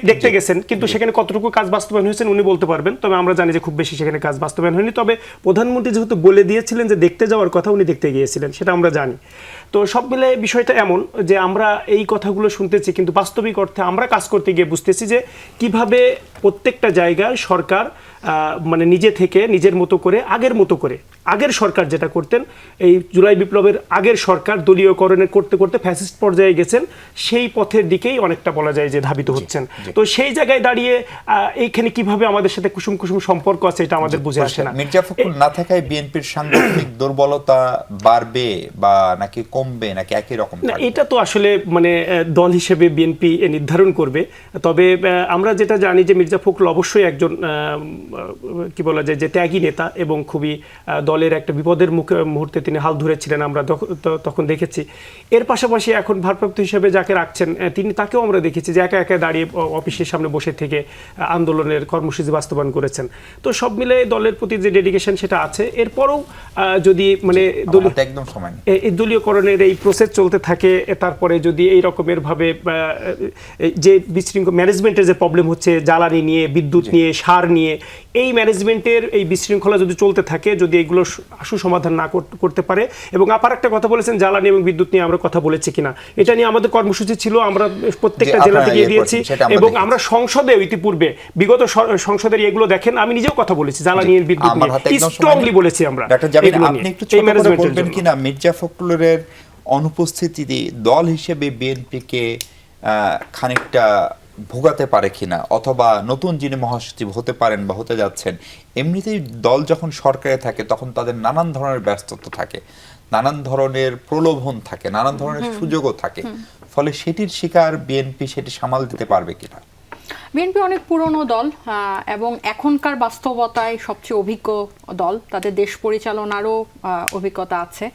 দেখতে গেছেন, কিন্তু সেখানে কতটুকু কাজ বাস্তবায়ন হয়েছেন উনি বলতে পারবেন। তবে আমরা জানি যে খুব বেশি সেখানে কাজ বাস্তবায়ন হয়নি। তবে প্রধানমন্ত্রী যেহেতু বলে দিয়েছিলেন যে দেখতে যাওয়ার কথা, উনি দেখতে গিয়েছিলেন, সেটা আমরা জানি। তো সব মিলে বিষয়টা এমন যে আমরা এই কথাগুলো শুনতেছি, কিন্তু বাস্তবিক অর্থে আমরা কাজ করতে গিয়ে বুঝতেছি যে কিভাবে প্রত্যেকটা জায়গায় সরকার মানে নিজে থেকে নিজের মতো করে, আগের সরকার যেটা করতেন, এই জুলাই বিপ্লবের আগের সরকার দলীয়করণের করতে করতে ফ্যাসিস্ট পর্যায়ে গেছেন, সেই পথের দিকেই অনেকটা বলা যায় যে ধাবিত হচ্ছেন। তো সেই জায়গায় দাঁড়িয়ে এইখানে কিভাবে আমাদের সাথে কুসুম কুসুম সম্পর্ক আছে এটা আমাদের বুঝে আসে না।
মির্জা ফখরুল না থাকায় বিএনপির সাংগঠনিক দুর্বলতা বাড়বে বা নাকি কমবে, নাকি একই রকম
না,
থাকবে?
এটা তো আসলে মানে দল হিসেবে বিএনপি নির্ধারণ করবে। তবে আমরা যেটা জানি যে মির্জা ফখরুল অবশ্যই একজন কি বলা যায় যে ত্যাগী নেতা, এবং খুবই দলের একটা বিপদের মুহূর্তে তিনি হাল ধরেছিলেন, আমরা তখন দেখেছি। এর পাশাপাশি এখন ভারপ্রাপ্ত হিসেবে যাকে রাখছেন, তাকেও আমরা দেখেছি যে একা একা দাঁড়িয়ে অফিসের সামনে বসে থেকে আন্দোলনের কর্মসূচি বাস্তবায়ন করেছেন। তো সব মিলে দলের প্রতি যে ডেডিকেশন সেটা আছে। এরপরও যদি মানে
একদম সময়
এই দলীয়করণের এই প্রসেস চলতে থাকে, তারপরে যদি এই রকমের ভাবে যে বিশৃঙ্খল ম্যানেজমেন্টের যে প্রবলেম হচ্ছে, জ্বালানি নিয়ে, বিদ্যুৎ নিয়ে, সার নিয়ে, এই ম্যানেজমেন্টের এই বিশৃঙ্খলা যদি চলতে থাকে, যদি এগুলো আশু সমাধান না করতে পারে। এবং আপার একটা কথা বলেছেন জ্বালানি এবং বিদ্যুৎ নিয়ে আমরা কথা বলেছি কিনা, এটা নিয়ে আমাদের কর্মসূচি ছিল, আমরা প্রত্যেকটা জেলাতে গিয়ে দিয়েছি। এবং আমরা সংসদে ইতিপূর্বে বিগত সংসদের এগুলো দেখেন, আমি নিজেও কথা বলেছি জ্বালানি বিদ্যুৎ নিয়ে, স্ট্রংলি বলেছি আমরা।
আপনি একটু ছোট করে বলবেন কিনা মির্জা ফখরুলের অনুপস্থিতি দল হিসেবে বিএনপিকে খানিকটা ভোগাতে পারে কিনা, অথবা নতুন যিনি মহাসচিব হতে পারেন বা হতে যাচ্ছেন, এমনিতেই দল যখন সরকারে থাকে তখন তাদের নানান ধরনের ব্যস্ততা থাকে, নানান ধরনের প্রলোভন থাকে, নানান ধরনের সুযোগও থাকে। ফলে সেটির শিকার বিএনপি সেটি সামাল দিতে পারবে কিনা?
বিএনপি অনেক পুরনো দল এবং এখনকার বাস্তবতায় সবচেয়ে অভিজ্ঞ দল, তাদের দেশ পরিচালনারও অভিজ্ঞতা আছে,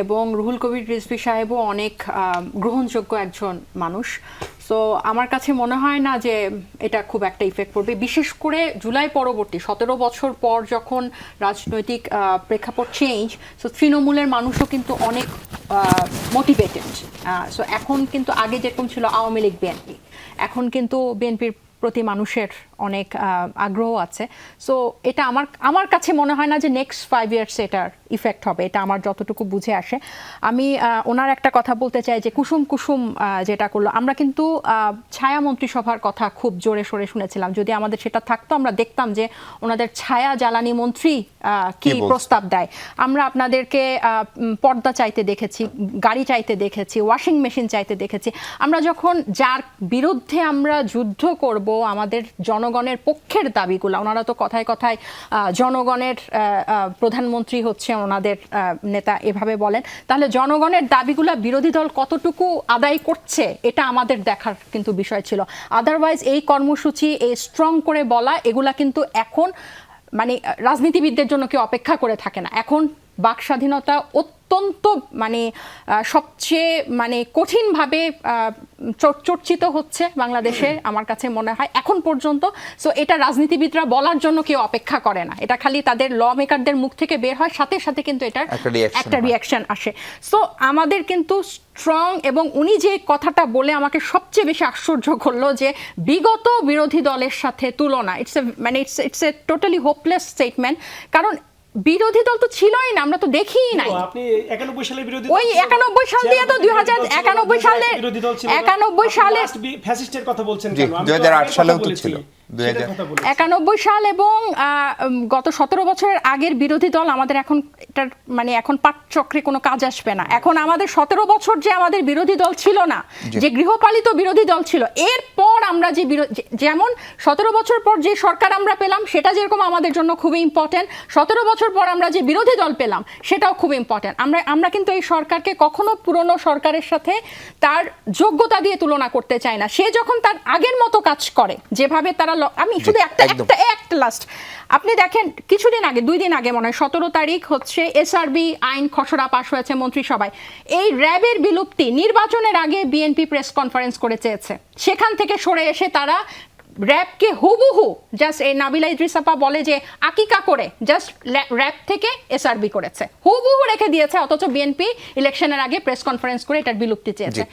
এবং রুহুল কবির রিজভী সাহেবও অনেক গ্রহণযোগ্য একজন মানুষ। সো আমার কাছে মনে হয় না যে এটা খুব একটা ইফেক্ট পড়বে, বিশেষ করে জুলাই পরবর্তী 17 বছর পর যখন রাজনৈতিক প্রেক্ষাপট চেঞ্জ, সো তৃণমূলের মানুষও কিন্তু অনেক মোটিভেটেড। সো এখন কিন্তু আগে যেরকম ছিল আওয়ামী লীগ বিএনপি, এখন কিন্তু বিএনপির প্রতি মানুষের অনেক আগ্রহ আছে। সো এটা আমার কাছে মনে হয় না যে নেক্সট 5 ইয়ার্স এটার ইফেক্ট হবে, এটা আমার যতটুকু বুঝে আসে। আমি ওনার একটা কথা বলতে চাই যে কুসুম কুসুম যেটা করলো, আমরা কিন্তু ছায়া মন্ত্রিসভার কথা খুব জোরে সোরে শুনেছিলাম। যদি আমাদের সেটা থাকতো আমরা দেখতাম যে ওনাদের ছায়া জ্বালানি মন্ত্রী কি প্রস্তাব দেয়। আমরা আপনাদেরকে পর্দা চাইতে দেখেছি, গাড়ি চাইতে দেখেছি, ওয়াশিং মেশিন চাইতে দেখেছি। আমরা যখন যার বিরুদ্ধে আমরা যুদ্ধ করব, আমাদের জনগণের পক্ষের দাবিগুলো, ওনারা তো কথায় কথায় জনগণের প্রধানমন্ত্রী হচ্ছে ওনাদের নেতা এভাবে বলেন, তাহলে জনগণের দাবিগুলো বিরোধী দল কতটুকু আদায় করছে এটা আমাদের দেখার কিন্তু বিষয় ছিল। আদারওয়াইজ এই কর্মসূচি, এই স্ট্রং করে বলা, এগুলা কিন্তু এখন মানে রাজনীতিবিদদের জন্য কেউ অপেক্ষা করে থাকে না। এখন বাক স্বাধীনতা অত্যন্ত মানে সবচেয়ে মানে কঠিনভাবে চর্চিত হচ্ছে বাংলাদেশে আমার কাছে মনে হয় এখন পর্যন্ত। সো এটা রাজনীতিবিদরা বলার জন্য কেউ অপেক্ষা করে না, এটা খালি তাদের ল মেকারদের মুখ থেকে বের হয়, সাথে সাথে কিন্তু এটার একটা রিয়াকশন আসে। সো আমাদের কিন্তু স্ট্রং, এবং উনি যে কথাটা বলে আমাকে সবচেয়ে বেশি আশ্চর্য করলো যে বিগত বিরোধী দলের সাথে তুলনা, it's a totally hopeless statement. কারণ বিরোধী দল তো ছিলই না, আমরা তো দেখিই নাই।
আপনি 91 সালে বিরোধী
ওই 91 সাল দিয়ে তো 2091 সালে 91 সালে
ফ্যাসিস্টের কথা বলছেন কেন?
2008 সালেও তো ছিল।
91 সাল এবং গত 17 বছরের আগের বিরোধী দল আমাদের এখন এটার মানে এখন পাঠচক্রে কোনো কাজ আসবে না। এখন আমাদের 17 বছর যে আমাদের বিরোধী দল ছিল না, যে গৃহপালিত বিরোধী দল ছিল, এরপর আমরা যে যেমন 17 বছর পর যে সরকার আমরা পেলাম সেটা যেরকম আমাদের জন্য খুবই ইম্পর্টেন্ট, 17 বছর পর আমরা যে বিরোধী দল পেলাম সেটাও খুব ইম্পর্টেন্ট। আমরা কিন্তু এই সরকারকে কখনো পুরনো সরকারের সাথে তার যোগ্যতা দিয়ে তুলনা করতে চাই না। সে যখন তার আগের মতো কাজ করে, যেভাবে তারা, আমি শুধু একটা লাস্ট, আপনি দেখেন কিছুদিন আগে, 2 দিন আগে মনে হয় 17 তারিখ হচ্ছে এসআরবি আইন খসড়া পাশ হয়েছে মন্ত্রিসভায়। এই র্যাবের বিলুপ্তি নির্বাচনের আগে বিএনপি প্রেস কনফারেন্স করে চেয়েছে, সেখান থেকে সরে এসে তারা র্যাবকে হুবহু জাস্ট এই নাবিলা ইদ্রিস আপা বলে যে আকিকা করে জাস্ট র্যাব থেকে এসআরবি করেছে, হুবহু রেখে দিয়েছে। অথচ বিএনপি ইলেকশনের আগে প্রেস কনফারেন্স করে এটার বিলুপ্তি চেয়েছে।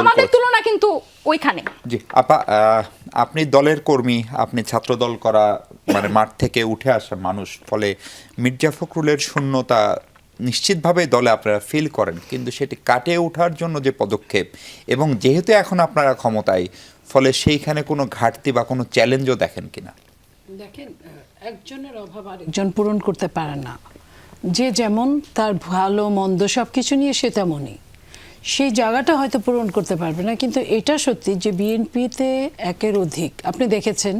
আমাদের তুলনা কিন্তু ওইখানে।
জি আপা, আপনি দলের কর্মী, আপনি ছাত্র দল করা মানে মাঠ থেকে উঠে আসা মানুষ, ফলে মির্জা ফখরুলের শূন্যতা নিশ্চিতভাবে দলে আপনারা ফিল করেন, কিন্তু সেটি কাটিয়ে ওঠার জন্য যে পদক্ষেপ, এবং যেহেতু এখন আপনারা ক্ষমতায়, ফলে সেইখানে কোনো ঘাটতি বা কোনো চ্যালেঞ্জও দেখেন কিনা?
দেখেন, একজনের অভাব আরেকজন পূরণ করতে পারে না। যে যেমন তার ভালো মন্দ সব কিছু নিয়ে সে তেমনই, সেই জায়গাটা হয়তো পূরণ করতে পারবে না। কিন্তু এটা সত্যি যে বিএনপিতে একের অধিক, আপনি দেখেছেন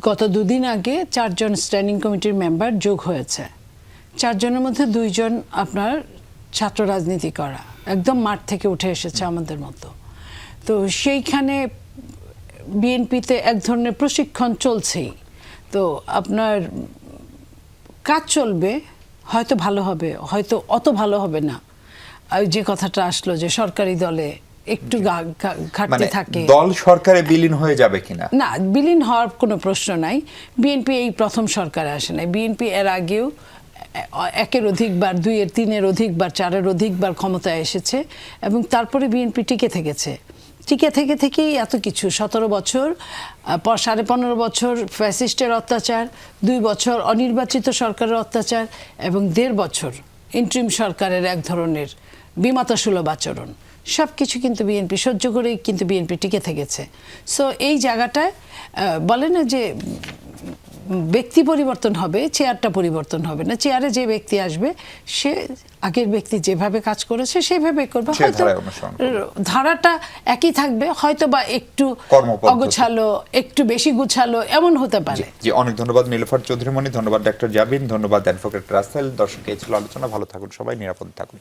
গত 2 দিন আগে 4 জন স্ট্যান্ডিং কমিটির মেম্বার যোগ হয়েছে। 4 জনের মধ্যে 2 জন আপনার ছাত্র রাজনীতি করা, একদম মাঠ থেকে উঠে এসেছে আমাদের মতো। তো সেইখানে বিএনপিতে এক ধরনের প্রশিক্ষণ চলছেই। তো আপনার কাজ চলবে, হয়তো ভালো হবে, হয়তো অত ভালো হবে না। যে কথাটা আসলো যে সরকারি দলে একটু ঘাটতি থাকে,
দল সরকারে বিলীন হয়ে যাবে কিনা?
না, বিলীন হওয়ার কোনো প্রশ্ন নাই। বিএনপি এই প্রথম সরকারে আসে নাই। বিএনপি এর আগেও 1-এর অধিকবার, 2-এর, 3-এর অধিকবার, 4-এর অধিকবার ক্ষমতায় এসেছে, এবং তারপরে বিএনপি টিকে থেকেছে। টিকে থেকেই এত কিছু, 17 বছর পর 15.5 বছর ফ্যাসিস্টের অত্যাচার, 2 বছর অনির্বাচিত সরকারের অত্যাচার, এবং 1.5 বছর ইন্ট্রিম সরকারের এক ধরনের বিমাতাসুলভ আচরণ, সব কিছু কিন্তু বিএনপি সহ্য করেই কিন্তু বিএনপি টিকে থেকেছে। সো এই জায়গাটায় বলে না যে ব্যক্তি পরিবর্তন হবে, চেয়ারটা পরিবর্তন হবে না। চেয়ারে যে ব্যক্তি আসবে সে আগের ব্যক্তি যেভাবে কাজ করেছে সেভাবে করবে, হয়তো ধারাটা একই থাকবে, হয়তো বা একটু অগোছালো, একটু বেশি গুছালো, এমন হতে পারে।
জি, অনেক ধন্যবাদ নীলুফার চৌধুরী মনি, ধন্যবাদ ডক্টর জাবিন, ধন্যবাদ অ্যাডভোকেট রাসেল। দর্শক, এই ছিল আলোচনা। ভালো থাকুন সবাই, নিরাপদ থাকুন।